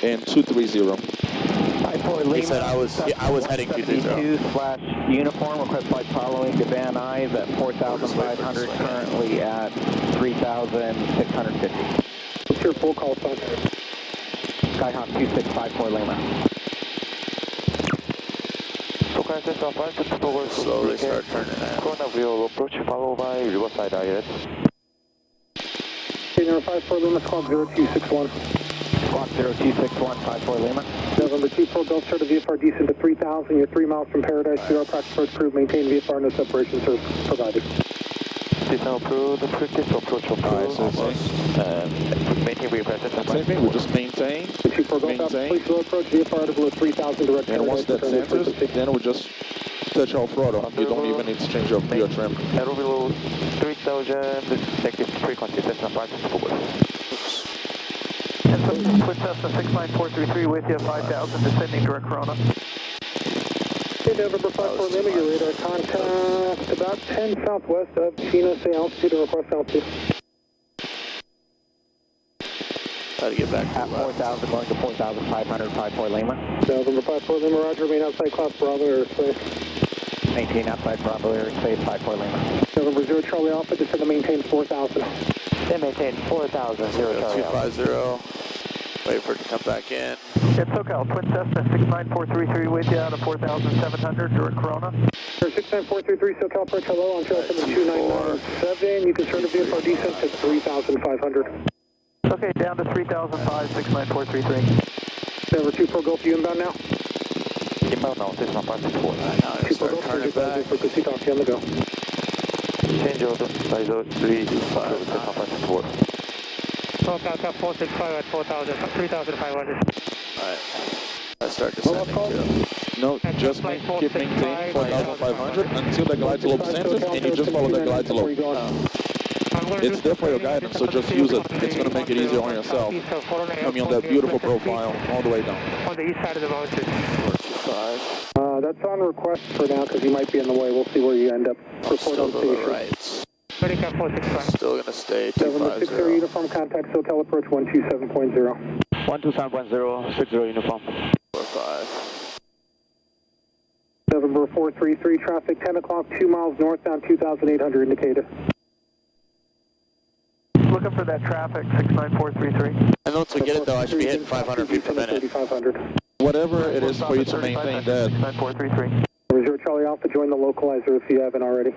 And 230. He said I was heading 230. / uniform, request flight following to Van Nuys at 4,500, currently at 3,650. What's your full call sign? Skyhawk 2654 Lima. Slowly start turning in. Corner wheel approach followed by Riverside IS. Number 54 Lima, squawk 0261. Squawk 0261, 54 Lima. November 24 Gulf, start of VFR descent to 3,000. You're 3 miles from Paradise. We are Praxford Cruise, maintain VFR, no separation service provided. Descent approved, approach approved. Maintain VFR. Same thing, we just maintain. Please low approach VFR to below 3,000 direct. And once that centers, then we just touch our throttle. You don't even need to change your trim. Aero below 3,000, detective frequency, Cessna 564. Twin Cessna 69433 with you, 5,000, descending direct Corona. Okay, November 54 Lima, your radar contact about 10 southwest of Chino, say altitude and request altitude. Try to get back at 4,000, going to 4,500, 54 Lima. November 54 Lima, roger, remain outside class Bravo airspace. Maintain outside Bravo airspace, 54 Lima. November 0 Charlie Alpha, descend to maintain 4,000. They maintain 4,000, 0 Charlie Alpha. 250. Wait for it to come back in. It's SoCal, Twin Cessna 69433 with you out of 4,700, direct Corona. 69433 SoCal approach, hello, on trail 72997. You can start a VFR descent to 3,500. Okay, down to 3,005, 69433. November 24 Gulf, you inbound now? Inbound now, 69564. Now I start turning back. Frequency talk, on the go. Change order, size 3,564. SoCal 465 at 3,500. Alright. I start descending too. No, just keep maintaining 4,500 until the glide slope centers, and you just follow the glide slope. It's there for your guidance, so just use it. It's going to make it easier on yourself. Coming on that beautiful profile all the way down. On the east side of the mountain. 425. That's on request for now because you might be in the way. We'll see where you end up. Still to the right. Still going to stay 250. Uniform contact SoCal approach 127.0. 127.0, 60 uniform. 45. November 433 traffic 10 o'clock 2 miles northbound 2,800 indicated. Looking for that traffic 69433. And once we get it though, I should be hitting 500 feet per minute. Whatever it is for you to maintain that. 69433. 0 Charlie Alpha, join the localizer if you haven't already.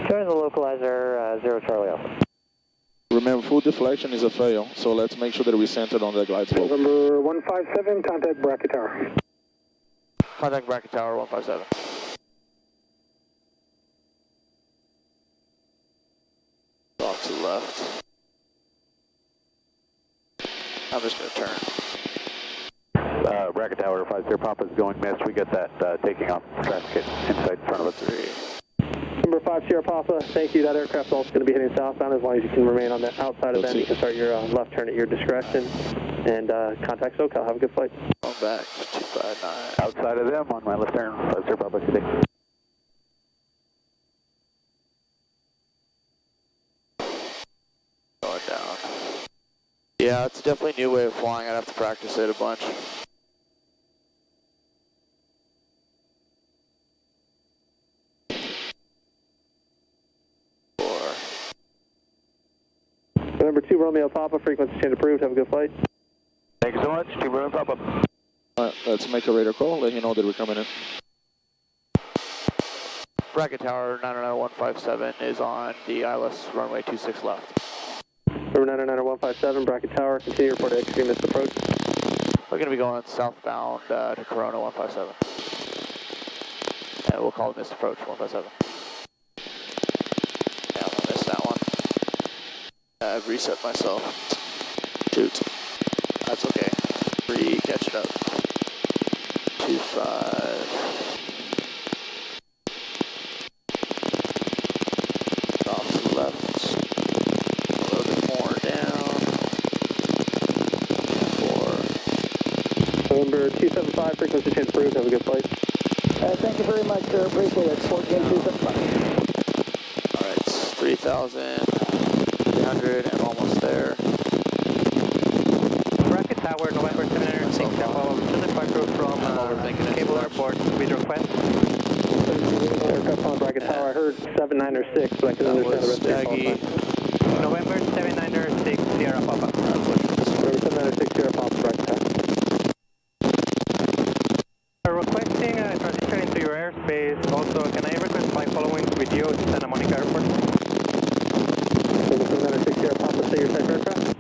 Join the localizer 0 Charlie Alpha. Remember, full deflection is a fail, so let's make sure that we centered on the glide slope. November 157, contact bracket tower. Contact bracket tower 157. Off to the left. I'm just going to turn. Bracket tower 50 Papa's going missed. We get that taking off traffic inside in front of us. 3. Number 5 Sierra Papa, thank you. That aircraft also going to be heading southbound. As long as you can remain on the outside of them, you can start your left turn at your discretion. And contact SoCal. Have a good flight. Going back to 259. Outside of them on my left turn, 5 Sierra Papa today. Going down. Yeah, it's definitely a new way of flying. I'd have to practice it a bunch. November 2 Romeo Papa, frequency change approved. Have a good flight. Thank you so much. 2 Romeo Papa. Alright, let's make a radar call, let you know that we're coming in. Bracket Tower 909-157 is on the ILS runway 26 left. Number 909-157, Bracket Tower, continue to report extremist approach. We're going to be going southbound to Corona 157. And we'll call it missed approach 157. Yeah, I missed that one. I've reset myself. Shoot. That's okay. Catch it up. 25. Off to the left. A little bit more down. 4. November 275, frequency change approved. Have a good flight. Thank you very much, sir. Appreciate it. 14275. All right, it's 3,300 and almost there. Bracket Tower, November 706, to the departure from Cable Airport with request. Aircraft on Bracket Tower, I heard 7906, but I couldn't understand the rest of the call. November 706, Sierra Papa. November 706, Sierra Papa, Bracket Tower. Requesting transition into your airspace. Also, can I request flight following with you to Santa Monica Airport? November 706, Sierra Papa, say your type aircraft.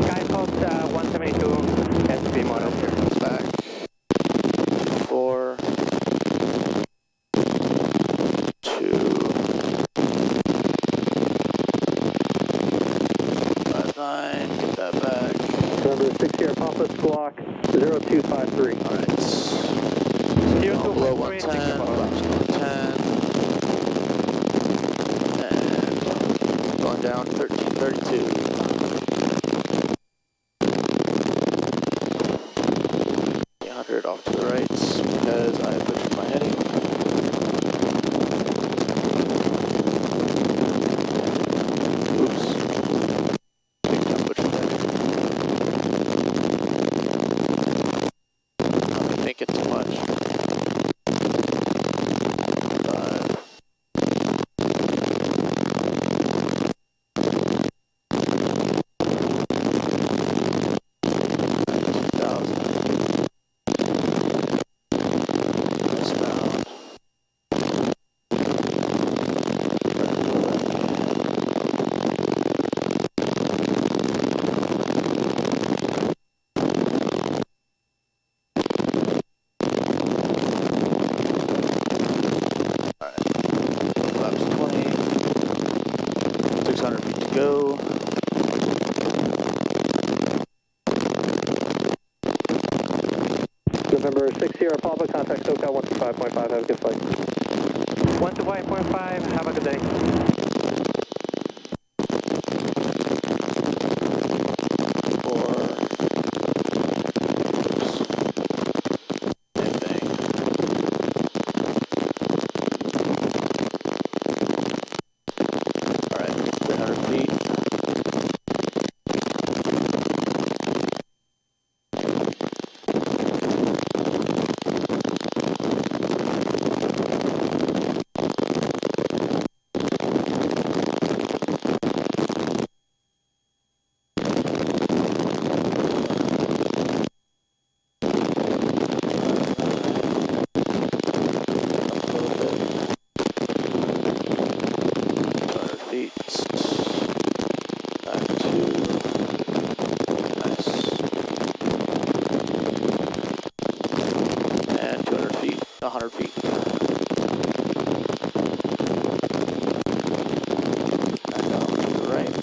Skyhawk 172 SP model. Back. 4. 2. 59. Get that back. November 6 Sierra Papa, Squawk 0253. All right. Below 110. Flaps 110. And going down 1332. 800 off to the right because I pushed my heading. Oops. Big time push my heading. I'm thinking too much. 5. 600 feet to go. November 6 Sierra Papa, contact SoCal 125.5. Have a good flight. 125.5, have a good day. 300 feet. And 200 feet, 100 feet. Back out to the right.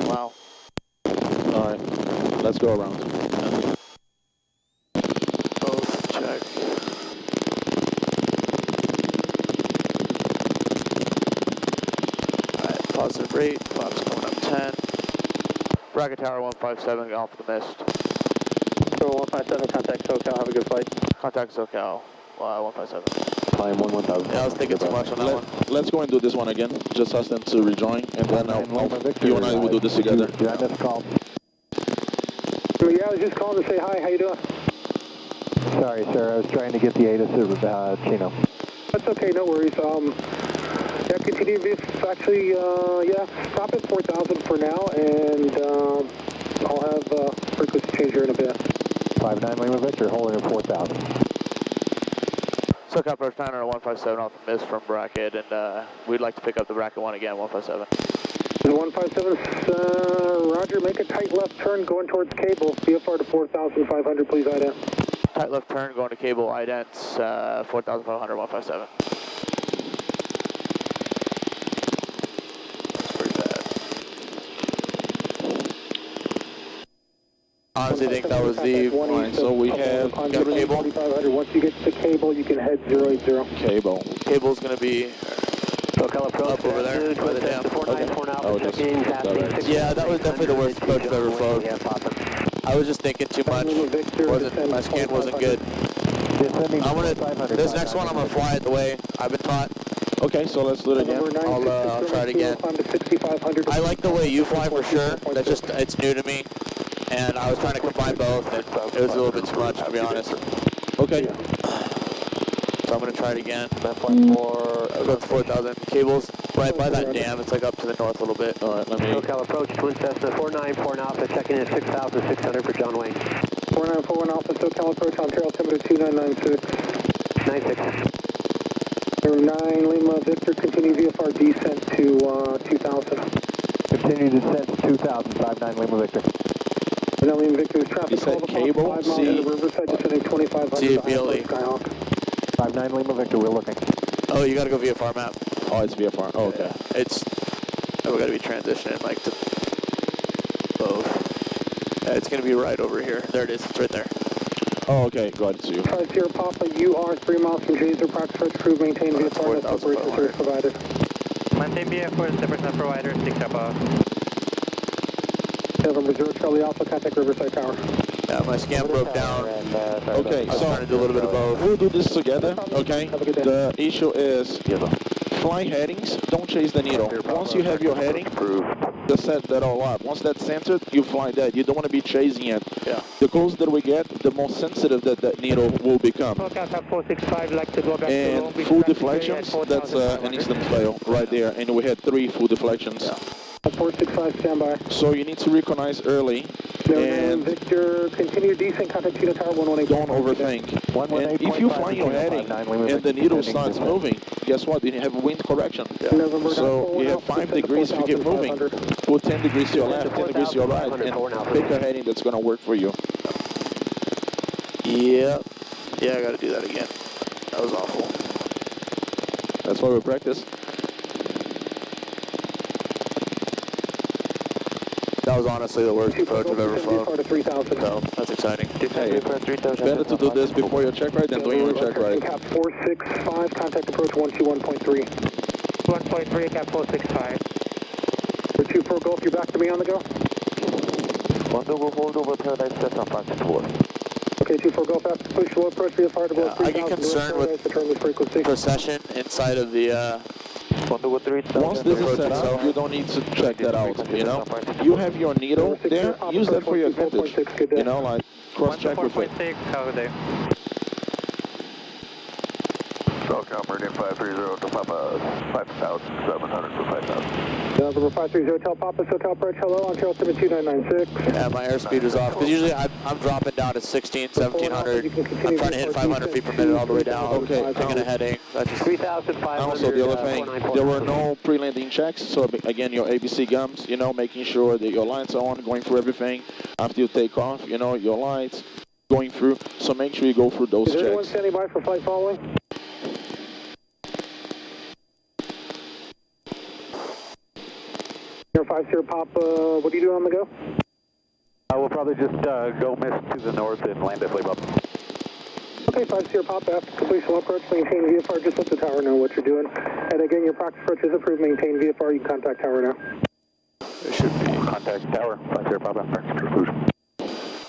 Wow. Alright, let's go around. Both check. Alright, positive rate, flaps coming up 10. Bracket Tower 157, off the mist. So 157, contact SoCal, have a good flight. Contact SoCal, 157. Climb 11000. Yeah, I was thinking too much on that one. Let's go and do this one again. Just ask them to rejoin, and then you and I will do this together. Yeah, I missed call. Yeah, I was just calling to say hi. How you doing? Sorry, sir. I was trying to get the ATIS of Chino. That's okay, no worries. Yeah, continue this. Actually, yeah, stop at 4,000 for now, and I'll have frequency change here in a bit. 59 Lima Victor, holding at 4,000. SoCal approach 900 157 off the miss from bracket, and we'd like to pick up the bracket one again, 157. 157, Roger, make a tight left turn going towards cable. VFR to 4,500, please ident. Tight left turn going to cable, idents 4,500 157. That's pretty bad. Honestly, I think that was the line. So we have cable. 4,500. Once you get to the cable, you can head 080. Cable. Cable's going to be up over there by the dam. Yeah, that was definitely the worst approach I've ever flown. I was just thinking too much. My scan wasn't good. This next one I'm gonna fly it the way I've been taught. Okay, so let's do it again. I'll try it again. I like the way you fly for sure. That's just, it's new to me. And I was trying to combine both, and it was a little bit too much, to be honest. Okay. So I'm gonna try it again. I'll go to 4,000 cables. Right by that dam, it's like up to the north a little bit. All right, let me... SoCal approach, Twin Cessna 494 Alpha, checking in 6,600 for John Wayne. 4941 Alpha, SoCal approach, Ontario altimeter 2996. 96. 9 Lima Victor, continue VFR descent to 2,000. Continue descent to 2,000, 59 Lima Victor. 9 Lima Victor's traffic. You said cable, C... Riverside, descending 2,500. C-A-B-L-E. 59 Lima Victor, we're looking. Oh, you gotta go VFR map. Oh, it's VFR. Oh, okay. It's... Oh, we gotta be transitioning, like, to both. Yeah, it's gonna be right over here. There it is. It's right there. Oh, okay. Got it to you. 50 Papa, you are 3 miles from Jaser. Prox First Crew, maintain VFR. No separation service provided. Maintain VFR, separation provider, 6 above. November 0 Charlie Alpha, contact Riverside Tower. Yeah, my scan broke down. Okay, I was trying to do a little bit of both. We'll do this together, okay? The issue is fly headings, don't chase the needle. Once you have your heading, just set that all up. Once that's centered, you fly that. You don't want to be chasing it. Yeah. The closer that we get, the more sensitive that needle will become. 465, like to go back and full deflections, that's an instant fail right there. And we had 3 full deflections. Yeah. 465, standby. So you need to recognize early. And Victor, continue descent, contact Tino Tower 118. don't overthink. And if you fly your heading and the needle starts moving, guess what? You have wind correction. Yeah. So you have 5 degrees if you keep moving. Put 10 degrees to your left, 10 degrees to your right, and pick a heading that's going to work for you. Yep. Yeah, I gotta do that again. That was awful. That's why we practice. That was honestly the worst approach I've ever flown. So, that's exciting. Hey, better to do this before your check ride than doing your check ride. Cap 465, contact approach 121.3. 1.3, cap 465. 24 Golf, you back to me on the go? Hold over Paradise Cessna 564. Okay, 24 Golf, after push low approach VFR to below 3,000. I get concerned with precession inside of the, Once this is set up, you don't need to check that out, you know? You have your needle there, use that for your advantage. You know, like, cross-check with it. 4.6, how are they? SoCal Meridian 530 to Papa 5,700 for 5,000. Number 530, tell Papa, SoCal approach, hello, Ontario altimeter 2996. yeah, my airspeed is off. Because usually I'm dropping down to 16, 1700. I'm trying to hit 500 feet per minute all the way down. Okay. Taking a heading. That's just 3,500. Also, the other thing, there were no pre-landing checks. So, again, your ABC gums, you know, making sure that your lights are on, going through everything. After you take off, you know, your lights going through. So make sure you go through those checks. Is everyone standing by for flight following? Air 50 Papa, what are you doing on the go? We'll probably just go miss to the north and land at Flame Up. Okay, 50 Papa, after completion approach, maintain VFR, just let the tower know what you're doing. And again, your proxy approach is approved, maintain VFR, you can contact tower now. It should be. Contact tower, 50 Papa,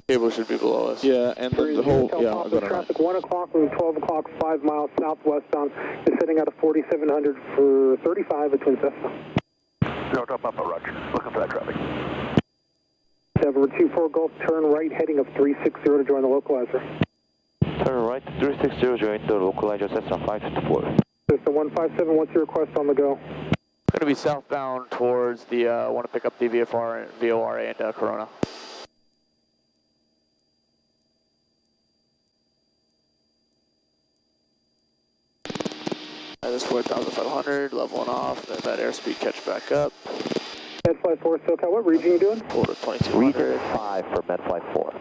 Cable should be below us. Yeah, and then the whole, yeah, I got it. Traffic 1 o'clock from 12 o'clock, 5 miles southwestbound, is sitting at a 4,700 for 35 at Twin Cessna. No, Papa, roger. Looking for that traffic. November 24 Golf, turn right, heading of 360 to join the localizer. right, 360, join the localizer Cessna 554. Cessna 157, what's your request on the go? Going to be southbound towards the, want to pick up the VORA and Corona. That is 4,500, leveling off, then that airspeed catch back up. Medflight 4 SoCal, what region are you doing? Florida 2200. Region 5 for Medflight 4.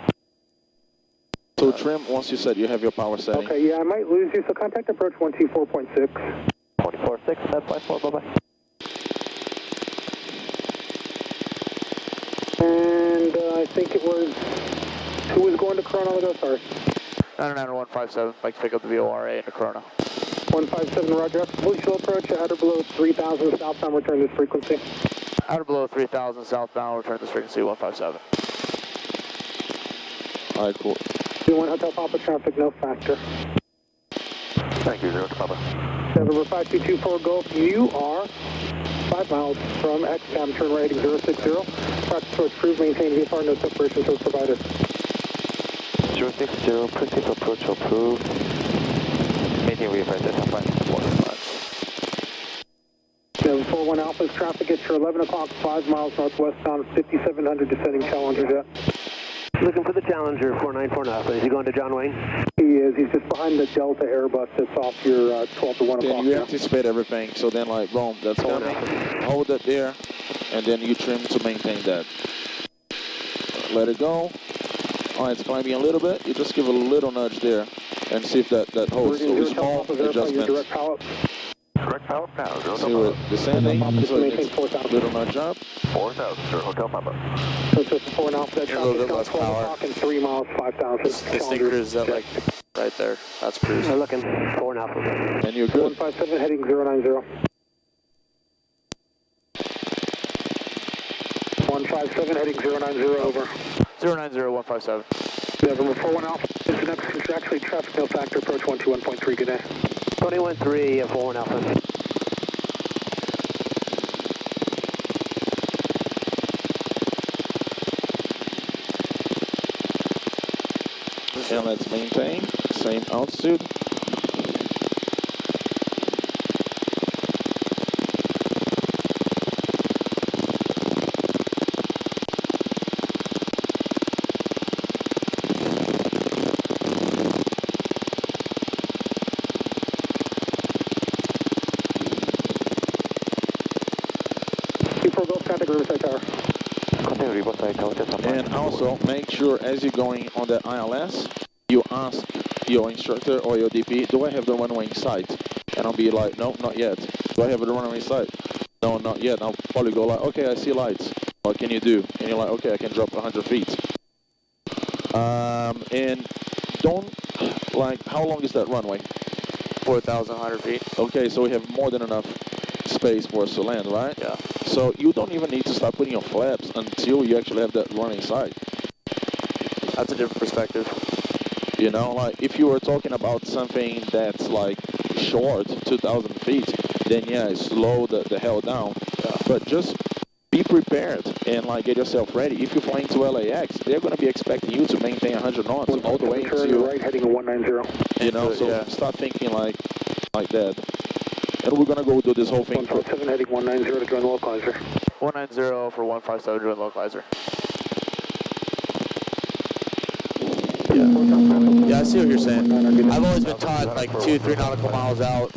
So trim, once you said you have your power setting. Okay, yeah, I might lose you, so contact approach 124.6. 24.6, Medflight 4, bye-bye. And I think it was, who was going to Corona on the go, sorry? 99157, like to pick up the VORA and Corona. 157, roger. Visual approach, outer below 3,000 southbound, return this frequency. Outer below 3,000 southbound, return this frequency 157. Alright, cool. 21 Hotel Papa, traffic, no factor. Thank you, 0 to Papa. November 5224 Gulf, you are 5 miles from XCAM, turn right heading 060. Practice approach approved, maintain VFR, no separation source provided. 060, practice approach approved. Maintain VFR, Cessna 554. November 41 Alpha's traffic at your 11 o'clock, 5 miles northwestbound, 5700 descending Challenger jet. Looking for the Challenger 494 Alpha. Is he going to John Wayne? He is. He's just behind the Delta Airbus that's off your 12 to 1 o'clock. Then you anticipate everything, so then like, boom, that's coming. Hold it there, and then you trim to maintain that. Let it go. Alright, it's climbing a little bit. You just give a little nudge there, and see if that holds. So small adjustments. Direct pilot. Direct pilot now, 0 See we're descending, so it's a little nudge up. 4,000, Hotel Papa. So it's 4 and Alpha, You're a little bit less 12 power. o'clock and 3 miles, 5,000. This thing cruises at like right there. That's cruise. They're looking 4 and Alpha. And you're good. 157 heading 090. 157 heading 090 over. 090157. November 41 Alpha. This is next, actually traffic no factor, approach 121.3, good day. 21.3, 4 and Alpha. And let's maintain, same altitude. And also make sure as you're going on the ILS, you ask your instructor or your DP, do I have the runway in sight? And I'll be like, no, not yet. Do I have the runway in sight? No, not yet. I'll probably go like, okay, I see lights. What can you do? And you're like, okay, I can drop 100 feet. And don't, like, how long is that runway? 4,100 feet. Okay, so we have more than enough space for us to land, right? Yeah. So you don't even need to start putting your flaps until you actually have that running sight. That's a different perspective. You know, like if you were talking about something that's like short, 2,000 feet, then yeah, slow the hell down. Yeah. But just be prepared and like get yourself ready. If you're flying to LAX, they're going to be expecting you to maintain 100 knots all the way into right heading 190. You know, so yeah. start thinking like that. And we're going to go do this whole thing. 157 heading 190 to join the localizer. 190 for 157 join localizer. Yeah, I see what you're saying. I've always been taught like 2-3 nautical miles out.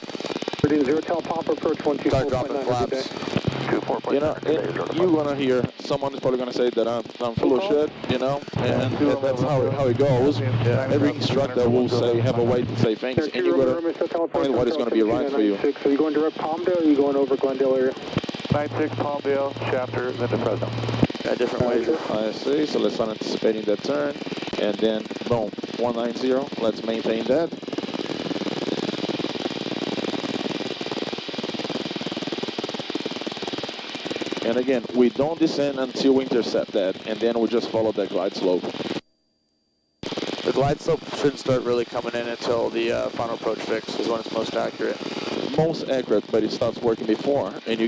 Reading 0 Tel Papa approach Start dropping 124.9. flaps. You know, you're gonna hear someone is probably gonna say that I'm full of shit, you know, and that's how it goes. Every instructor will say have a way to say things, and you gotta find what is gonna be right for you. Are you going direct Palmdale or are you going over Glendale area? 96 Palmdale, chapter, then the Fresno. Yeah, different ways. I see. So let's start anticipating that turn, and then boom, 190. Let's maintain that. And again, we don't descend until we intercept that, and then we just follow that glide slope. The glide slope shouldn't start really coming in until the final approach fix is when it's most accurate. Most accurate, but it starts working before, and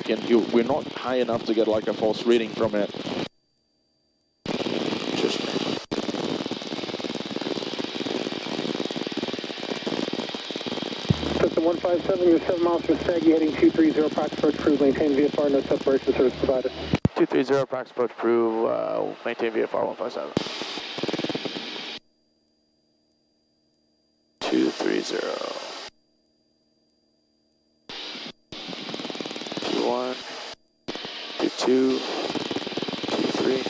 we're not high enough to get like a false reading from it. 157, you're 7 miles from Staggy, heading 230, practice approach approved, maintain VFR, no separation service provided. 230, practice approach approved, maintain VFR 157. 230. 21, 22, 23.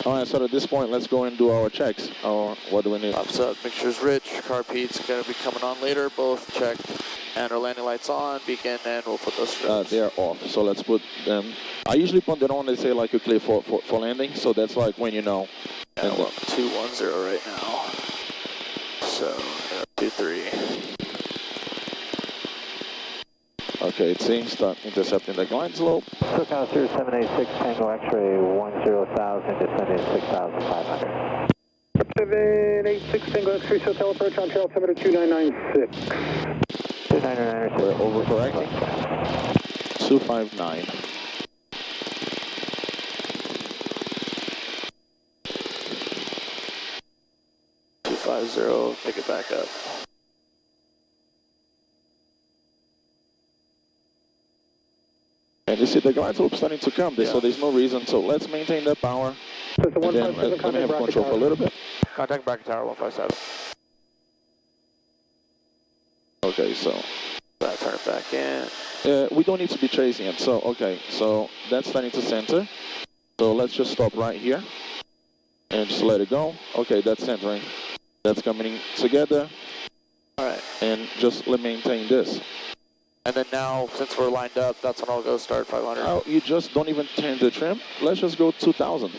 Alright, so at this point, let's go and do our checks. Or what do we need? Pops up, mixture's rich, carb heat's gonna be coming on later, both checked. And our landing lights on, beacon, and we'll put those strobes. They're off, so let's put them. I usually put them on, they say like you clear for landing, so that's like when you know. Yeah, we're up 210 right now. So, 23. Okay, it seems start intercepting the glide slope. SoCal 0786 Tango X-ray 10,000, descending 6,500. 786 Tango X-ray, SoCal approach on trail altimeter 2996. 2996. We're overcorrecting. 259. Pick it back up. And you see the glide slope starting to come, so there's no reason. So let's maintain that power. And then let me have control for a little bit. Contact bracket tower 157. Okay, so. Turn it back in. We don't need to be chasing it. So, okay, so that's starting to center. So let's just stop right here. And just let it go. Okay, that's centering. That's coming together. Alright. And just let me maintain this. And then now, since we're lined up, that's when I'll go start 500. Oh, you just don't even turn the trim. Let's just go 2,000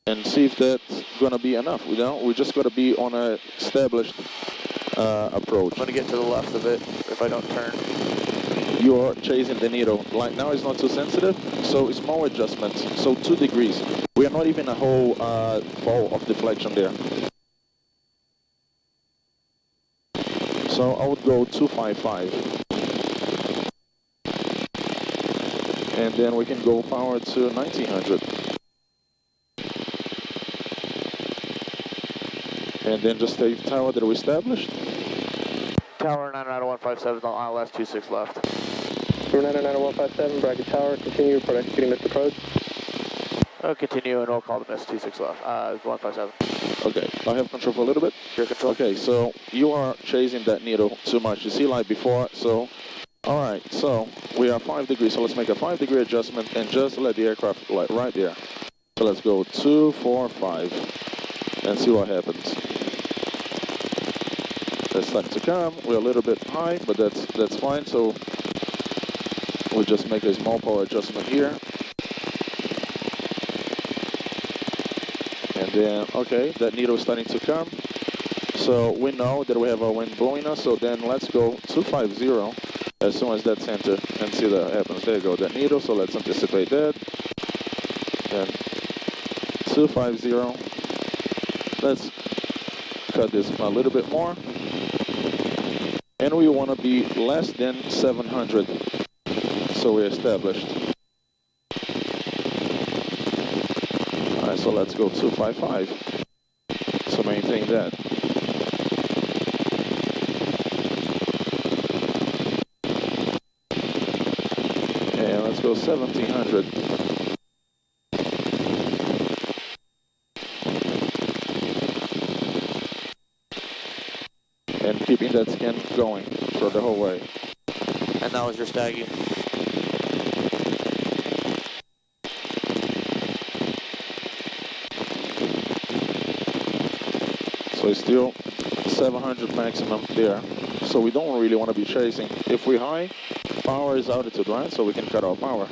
and see if that's gonna be enough. We just gotta be on a established approach. I'm gonna get to the left of it if I don't turn. You're chasing the needle. Like now it's not too sensitive, so small adjustments. So 2 degrees. We are not even a whole fall of deflection there. So I would go 255. And then we can go power to 1900. And then just stay tower that we established. Tower 99157 on ILS 26 left. 99157, bracket tower, continue, report executing this approach. Continue and we'll call the miss 26 left, 157. Okay, I have control for a little bit. Your control. Okay, so you are chasing that needle too much. You see like before, so, all right, so we are 5 degrees, so let's make a 5-degree adjustment and just let the aircraft like right there. So let's go 245 and see what happens. That's starting to come. We're a little bit high, but that's fine. So we'll just make a small power adjustment here. And then, okay, that needle is starting to come. So we know that we have a wind blowing us, so then let's go 250 as soon as that center and see that happens. There you go, that needle, so let's anticipate that. Then 250. Let's cut this a little bit more. And we want to be less than 700. So we're established. Alright, so let's go 255. So maintain that. And let's go 1700. And keeping that scan going for the whole way. And that was your staggy. So it's still 700 maximum there. So we don't really want to be chasing. If we're high, power is altitude, right? So we can cut our power.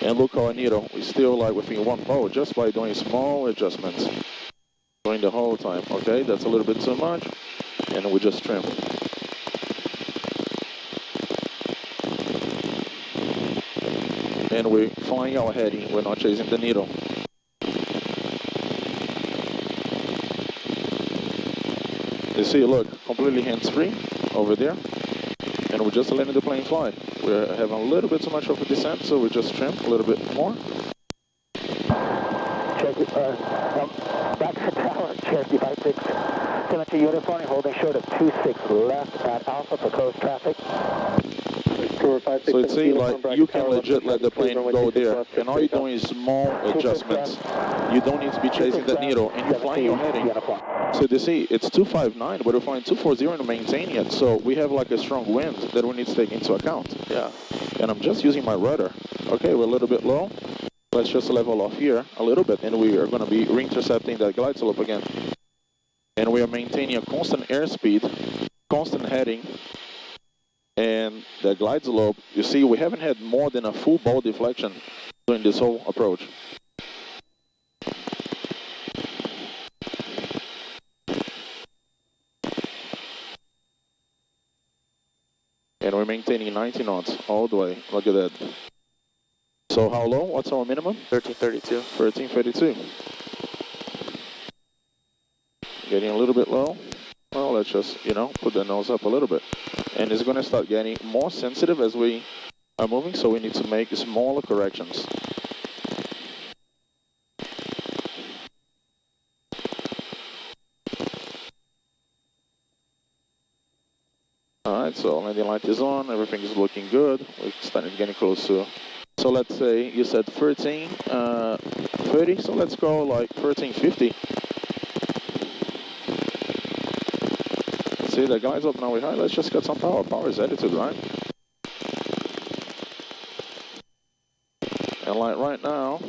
And look our needle. We still like within 1 power just by doing small adjustments. Going the whole time. Okay, that's a little bit too much. And we just trim. And we're flying our heading. We're not chasing the needle. You see, look, completely hands-free over there. And we're just letting the plane fly. We're having a little bit too much of a descent, so we just trim a little bit more. Check it, back to tower. Cherokee 5672 uniform, holding short of 26 left at Alpha for coast traffic. So it's saying like you can legit let the plane go there, and all you're doing is small adjustments. You don't need to be chasing that needle, and you're flying your heading. So they say it's 259, but we're flying 240 and maintaining it. So we have like a strong wind that we need to take into account. Yeah. And I'm just using my rudder. Okay, we're a little bit low. Let's just level off here a little bit, and we are going to be re-intercepting that glide slope again. And we are maintaining a constant airspeed, constant heading, and the glide slope. You see, we haven't had more than a full ball deflection during this whole approach. And we're maintaining 90 knots all the way. Look at that. So how low? What's our minimum? 1332. 1332. Getting a little bit low. Well, let's just, you know, put the nose up a little bit. And it's going to start getting more sensitive as we are moving, so we need to make smaller corrections. Alright, so landing light is on, everything is looking good. We're starting getting close to. So let's say you said 1330, so let's go like 1350. See, the guys up now we're high, let's just get some power. Power is attitude, right? And like right now,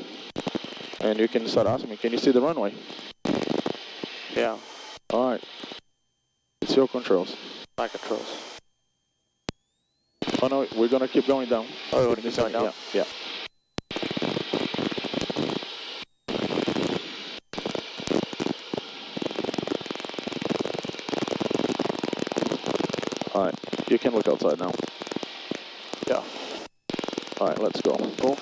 and you can start asking me, can you see the runway? Yeah. Alright. It's your controls. My controls. Oh no, we're gonna keep going down. Oh, we're gonna keep going down? Yeah. Alright, you can look outside now. Yeah. Alright, let's go. Cool.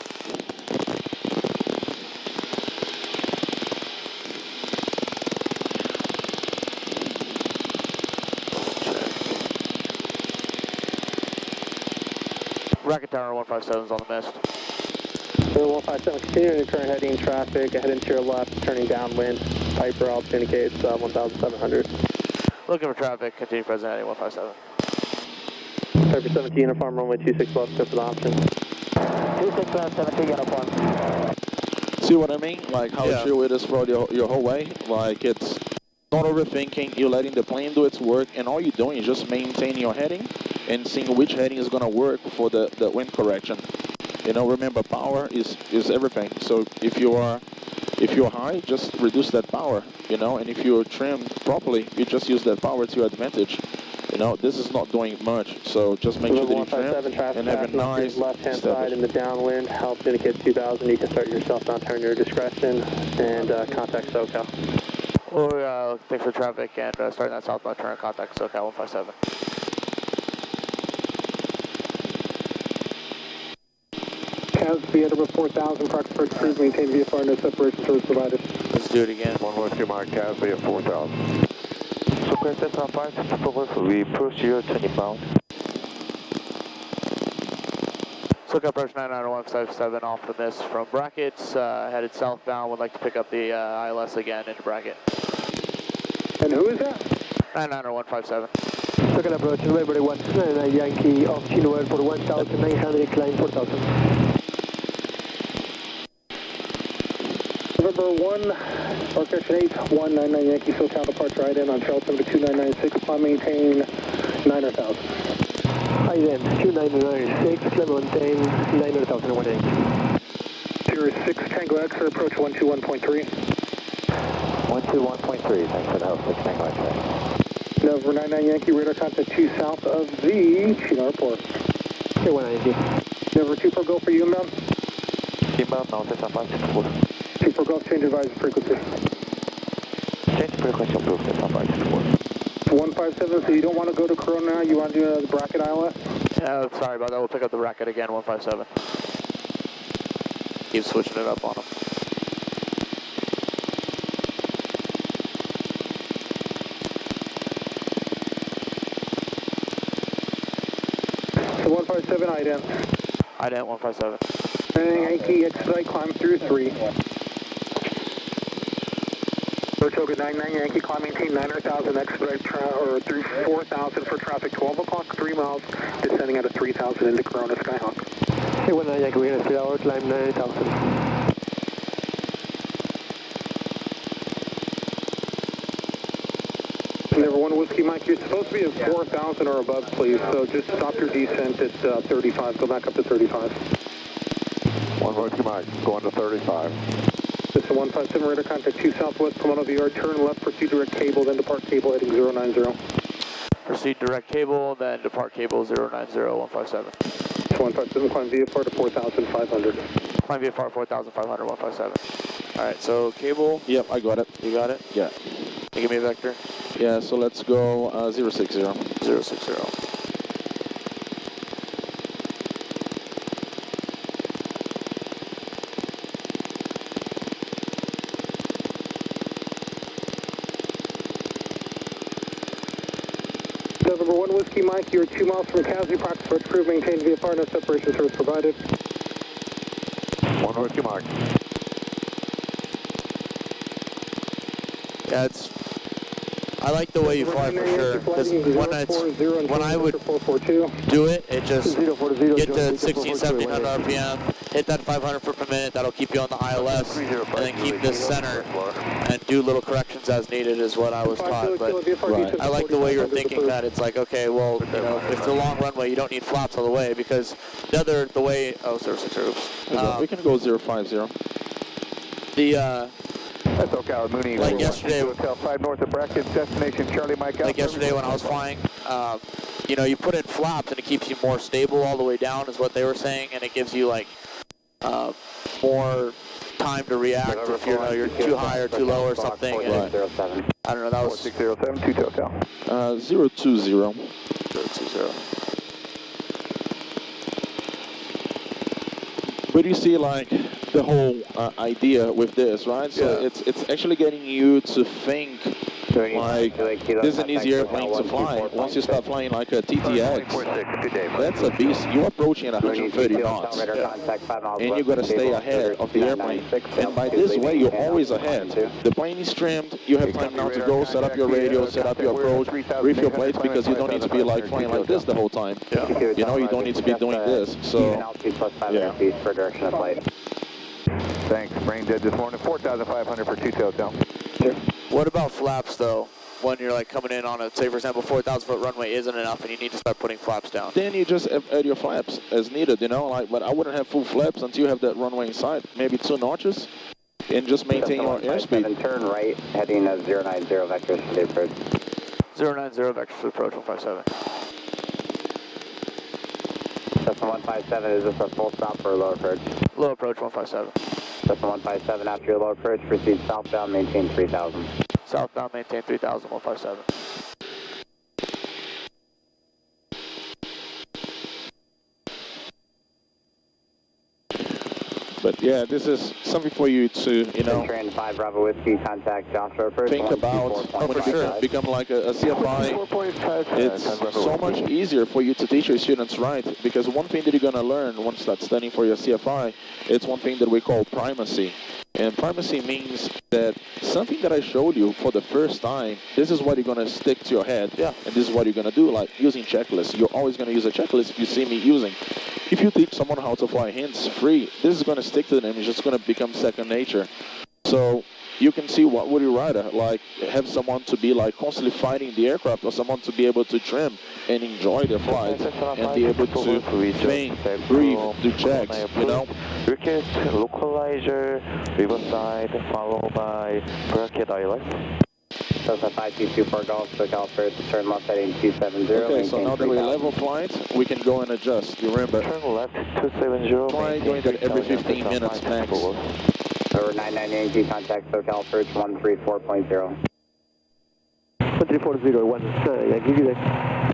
Rocket Tower 157's on the mist. So 157, continuing the current heading traffic, ahead into your left, turning downwind. Piper altitude indicates 1,700. Looking for traffic, continue present heading 157. Piper 17 uniform, runway 26 left, clear for the option. 26 left, 17 uniform. See what I mean? Like how Yeah. chill it is for your whole way? Like it's not overthinking, you're letting the plane do its work, and all you're doing is just maintaining your heading and seeing which heading is going to work for the wind correction. You know, remember, power is everything. So if you're high, just reduce that power, you know, and if you're trimmed properly, you just use that power to your advantage. You know, this is not doing much, so just make sure that you trim and have a nice left-hand side in the downwind. Altitude indicates 2,000. You can start your southbound turn your discretion and contact SoCal. Or thanks for traffic and starting that southbound turn, contact SoCal 157. CAS via number 4000, Proximate Cruise, maintain VFR, no separation service provided. Let's do it again. 113 Mark, CAS via 4000. Super Cessna 5, we pursue 20 pounds. SoCal approach 99157 off the mist from brackets, headed southbound, would like to pick up the ILS again into bracket. And who is that? 99157. SoCal approach, November 1, Yankee, off Chino for 1,900, climb 4,000. November 1, Orchestra 8, 199 Yankee, SoCal departure right in on Charles number 2996, climb maintain 900,000. Hi then, 2996, climb maintain 900,000 1 8. 06 Tango X, approach 121.3. 121.3, thanks for the help, 6 Tango X. November 99 Yankee, radar contact 2 south of the Chino Airport. Okay, 190. November 24 Golf for you inbound. Inbound, now Cessna 564. 24 Golf, change advisor frequency. Change frequency approved, Cessna 564. 157, so you don't want to go to Corona now, you want to do the bracket ILS? Yeah, sorry about that, we'll pick up the bracket again, 157. Keep switching it up on them. So 157, ident. Ident 157. And Yankee, expedite, climb through 3. Saratoga 99 Yankee, climb maintain 9,000, expedite or through 4,000 for traffic, 12 o'clock, 3 miles, descending out of 3,000 into Corona Skyhawk. Hey, 19 Yankee, we're going to speed hour, climb 9,000. Number 1 Whiskey Mike, you're supposed to be at 4,000 or above, please, so just stop your descent at 35, go back up to 35. 1 Whiskey Mike, going to 35. This is 157, radar contact 2 southwest, come on over the yard, turn left, proceed direct cable, then depart cable heading 090. Proceed direct cable, then depart cable 090157. 157, climb VFR to 4,500. Climb VFR 4,500, 157. Alright, so cable. Yep, I got it. You got it? Yeah. Can you give me a vector? Yeah, so let's go 060. 060. November 1 Whiskey Mike, you're 2 miles from Cassie, proximate crew, maintain VFR, no separation service provided. 1 Whiskey Mike. Yeah, I like the way you fly for sure, because when I would do it, it just get to 16, 1700 RPM, hit that 500 foot per minute, that'll keep you on the ILS, and then keep this center, and do little corrections as needed is what I was taught, but I like the way you're thinking that it's like, okay, well, you know, if it's a long runway, you don't need flaps all the way, because the way, oh, 060, oops. We can go 050. That's SoCal Mooney. Like yesterday, Hotel 5 north of bracket, destination Charlie Mike. Like yesterday when I was flying, you know, you put in flaps and it keeps you more stable all the way down is what they were saying, and it gives you like more time to react if you're too high or too low or something. And I don't know, that was 607, 2 SoCal. 020. 020. But you see, like, the whole idea with this, right? So yeah. it's actually getting you to think, like, this is an easy airplane to fly. Once you start flying like a TTX, that's a beast. You're approaching at 130 knots, and you got to stay ahead of the airplane. And by this way, you're always ahead. The plane is trimmed. You have time now to go set up your radio, set up your approach, brief your plates, because you don't need to be like flying like this the whole time. Yeah. You know, you don't need to be doing this. So, yeah. For direction of flight. Thanks. Brain dead this morning. 4,500 for 2 SoCal. What about flaps though? When you're like coming in on a, say for example, 4,000 foot runway isn't enough and you need to start putting flaps down. Then you just add your flaps as needed, you know, like, but I wouldn't have full flaps until you have that runway inside. Maybe 2 notches and just maintain your airspeed. Turn right, heading 090 vectors for the approach. 090 vectors for the approach 157. Cessna 157, is this a full stop or a low approach? Low approach 157. Cessna 157, after your low approach, proceed southbound, maintain 3000. Southbound, maintain 3000, 157. But yeah, this is something for you to, you know, Train 5 Bravo Whiskey, contact Joshua approach. think about when you become like a CFI. It's so much easier for you to teach your students, right? Because one thing that you're going to learn once you start studying for your CFI, it's one thing that we call primacy. And primacy means that something that I showed you for the first time, this is what you're going to stick to your head. Yeah. And this is what you're going to do, like using checklists. You're always going to use a checklist if you see me using. If you teach someone how to fly hands-free, this is going to stick to them. It's just going to become second nature. So you can see what would you rather, like have someone to be like constantly fighting the aircraft, or someone to be able to trim and enjoy their flight and be able to think, breathe, do checks, you know? Request localizer, riverside, followed by bracket island. Cessna 5224 Golf, SoCal approach, turn left heading 270. Okay, so now that we're level flight, we can go and adjust. You remember, turn left 270. try doing that every 15 minutes max. Over 998, contact SoCal approach 134.0. 134.01, yeah, give you that.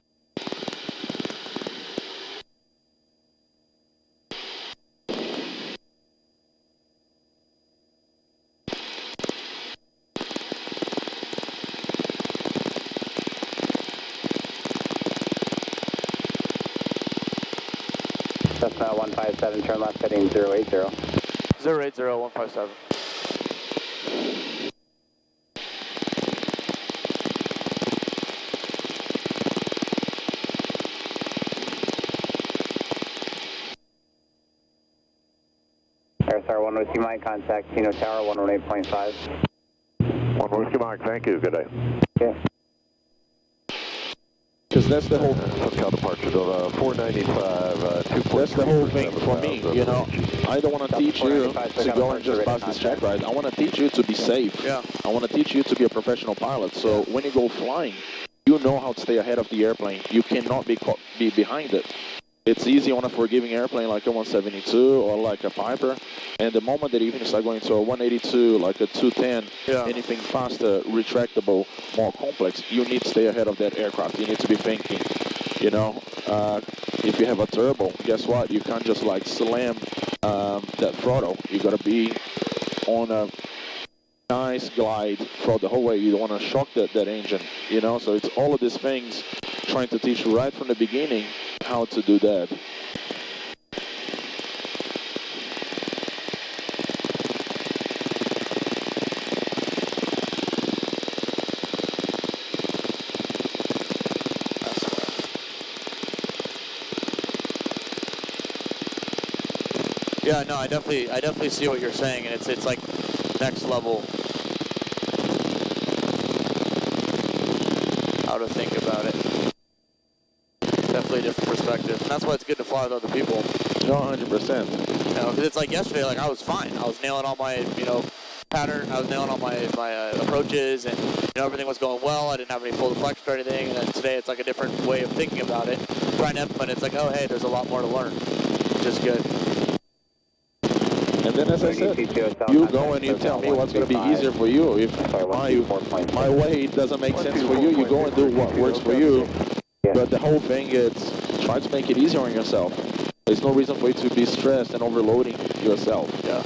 Cessna 157, turn left heading 080. 080, 157. Star 1 Whiskey Mike, contact Kino Tower 118.5. 1 Whiskey Mike, thank you. Good day. Yeah. Because that's the whole. SoCal departure, 495, 2. That's the whole thing for me. You know, I don't want to teach you to go and just pass this check ride. I want to teach you to be safe. Yeah. I want to teach you to be a professional pilot. So when you go flying, you know how to stay ahead of the airplane. You cannot be behind it. It's easy on a forgiving airplane like a 172 or like a Piper, and the moment that you even start going to a 182, like a 210, anything faster, retractable, more complex, you need to stay ahead of that aircraft. You need to be thinking, you know, if you have a turbo, guess what? You can't just like slam that throttle. You gotta be on a nice glide throughout the whole way. You don't want to shock that engine, you know. So it's all of these things trying to teach you right from the beginning how to do that. Yeah, no, I definitely see what you're saying, and it's like next level how to think about it. Definitely a different perspective, and that's why it's good to fly with other people. No, 100%. You know, because it's like yesterday, like I was fine. I was nailing all my, you know, pattern. I was nailing all my approaches, and you know everything was going well. I didn't have any full deflection or anything. And then today, it's like a different way of thinking about it. Trying to implement, it's like, oh hey, there's a lot more to learn, which is good. And then, as I said, you go and you tell me what's going to be easier for you. If my way doesn't make sense for you, you go and do what works for you. But the whole thing is try to make it easier on yourself. There's no reason for you to be stressed and overloading yourself. Yeah.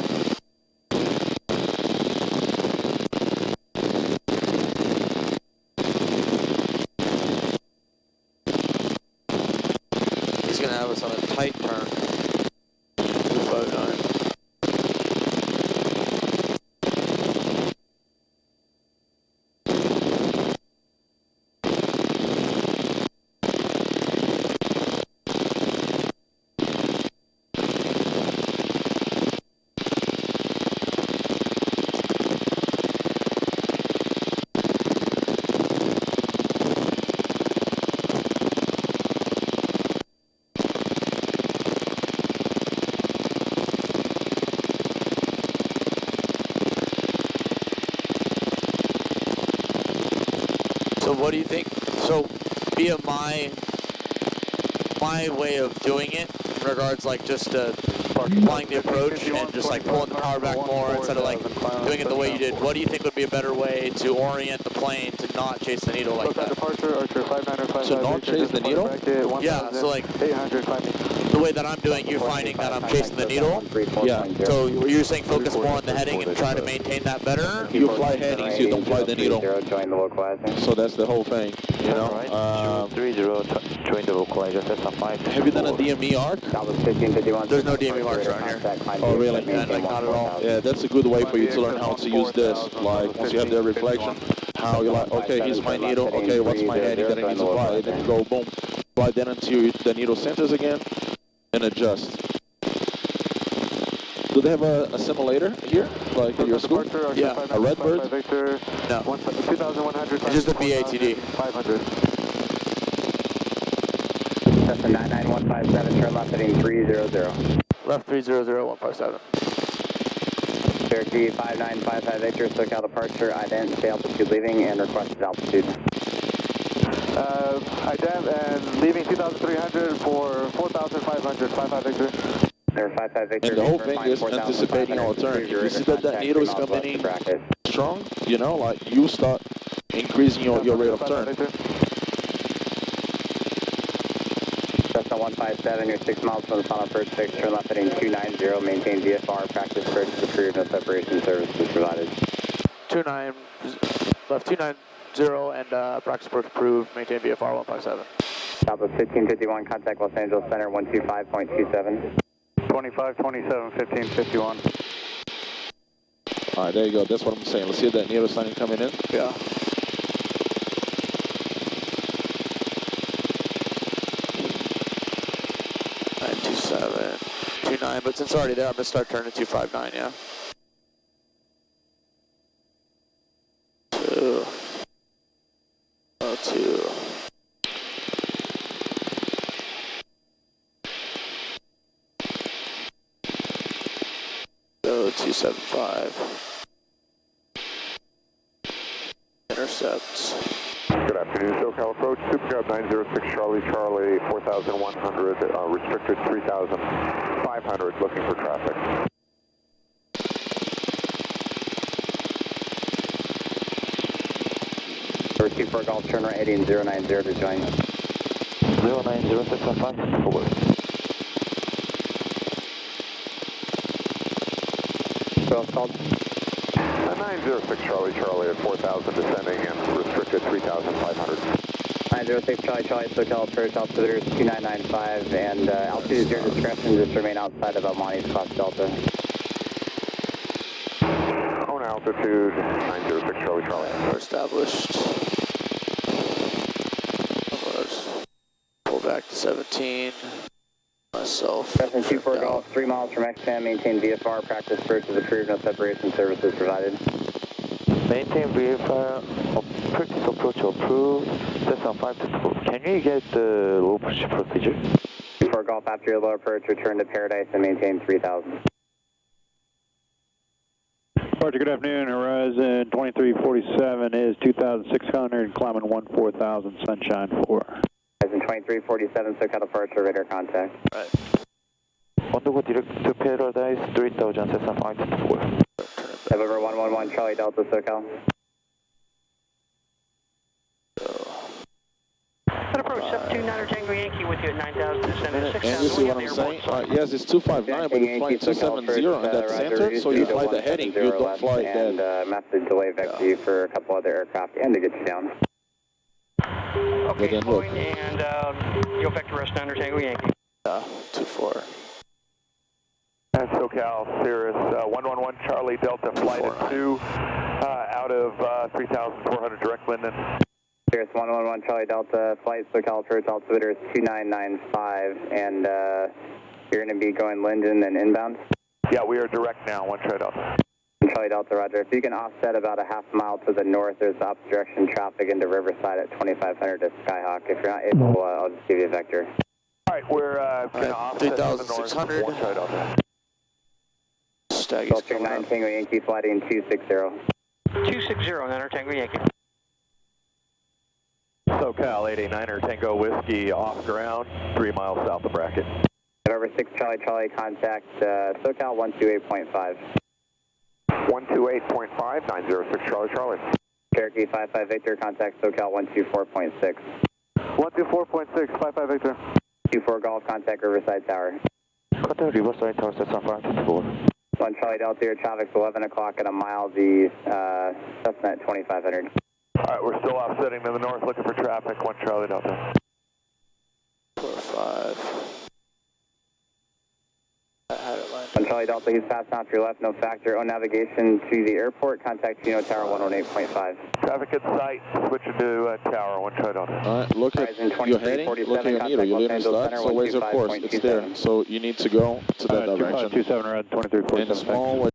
He's going to have us on a tight turn. So what do you think? So via my way of doing it, in regards like just applying the approach and just like pulling the power back more instead of like doing it the way you did, what do you think would be a better way to orient the plane to not chase the needle like that? So not chase the needle? Yeah, so like the way that I'm doing, you're finding that I'm chasing the needle? Yeah. So you're saying focus more on the heading and try to maintain that better? You fly headings, you don't fly the needle. So that's the whole thing, you know. Join the localizer, have you done a DME arc? There's no DME marks around here. Oh really? Yeah, like not at all. Yeah, that's a good way for you to learn how to use this. Like once you have the reflection, how you're like, okay, here's my needle, okay, what's my heading that I need to fly? And then go boom, fly then until the needle centers again, and adjust. Do they have a simulator here, like at your school? Yeah. A Redbird? No. It's just a BATD. 500. That's a 99157, turn left heading 300. Left 300157. Derek Piva 5955 Victor, SoCal departure, ident, say altitude leaving, and requested altitude. Ident and leaving 2,300 for 4,500, 55 Victor. There, 55 Victor. And the whole thing is anticipating our turn. If you see that needle is coming in strong, you know, like you start increasing your rate of turn. Cessna 157, you're 6 miles from the final approach 6, turn left heading 290, maintain VFR, practice approach to career, no separation services provided. Left 290 and practice approach approved, maintain VFR 157. Top of 1551, contact Los Angeles Center 125.27. 2527, 1551. Alright, there you go. That's what I'm saying. Let's see that needle signing coming in. Yeah. 259, but since it's already there, I'm going to start turning 259, yeah. 2. Oh, 2. Go 275. Intercept. Good afternoon, SoCal approach, Supercab 906 Charlie, 4100, restricted 3,500, looking for traffic. Receive for Golf, turn right heading 090 to join. 090, 615, forward. Who else called? 906 Charlie at 4,000 descending and restricted 3,500. 906 Charlie, SoCal approach, altimeter is 2995, and altitude is your discretion, just remain outside of Almani's Class Delta. Own altitude, 906 Charlie. We're established. Pull back to 17. Myself. Present 24 Golf, 3 miles from XM, maintain VFR, practice approach is approved, no separation services provided. Maintain VFR, practice approach approved. That's on 524. Can you get the low approach procedure? 24 Golf, after your low approach, return to Paradise and maintain 3000. Roger, good afternoon. Horizon 2347 is 2,600, climbing 14,000, sunshine 4. Horizon 2347, SoCal departure, radar contact. Right. Undergo direct to Paradise, 3,000, that's on 524. November 111, Charlie Delta, SoCal. Approach 729 Tango Yankee with you at 9,000, descending to 6,000. And you see what I'm saying? Yes, it's 259, but you fly 270 on that center, so you fly the heading, you don't fly that. And method delay vector you for a couple other aircraft and to get you down. Okay, flowing, and you'll vector rest under Tango Yankee. 24. And SoCal, Cirrus 111 Charlie Delta, flight at 2, out of 3,400 direct Linden. Cirrus 111 Charlie Delta, flight SoCal approach, altimeter is 2995, and you're going to be going Linden and inbound? Yeah, we are direct now, 1 Charlie Delta. Charlie Delta, roger. If you can offset about a half mile to the north, there's up direction traffic into Riverside at 2,500 to Skyhawk. If you're not able, I'll just give you a vector. All right, we're going to offset to the north, 1 Charlie Delta. Staggy's coming 9 up. Tango Yankee, flighting 260. 260, Niner Tango Yankee. SoCal 889er Tango Whiskey off ground, 3 miles south of Bracket. November 6 Charlie, contact SoCal 128.5. 128.5, 906 Charlie. Cherokee 55 Victor, contact SoCal 124.6. 124.6, 55 Victor. 24 Golf, contact Riverside Tower. Contact Riverside Tower, that's on 524. 1 Charlie Delta, your traffic's 11 o'clock at a mile, the Cessna at 2,500. All right, we're still offsetting to the north, looking for traffic, 1 Charlie Delta. 45. I had it lined 1 Charlie Delta, he's passed on to your left, no factor. On navigation to the airport, contact Chino Tower 108.5. Traffic at sight, switching to tower, 1 Charlie Delta. All right, look at your heading, look at your needle. You leave in start, so where's your course? It's there. So you need to go to that direction. 2527, Horizon 2347. And small.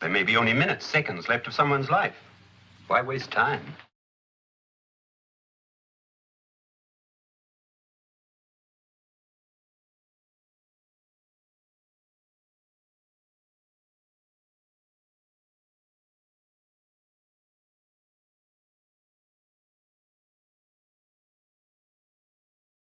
There may be only minutes, seconds left of someone's life. Why waste time?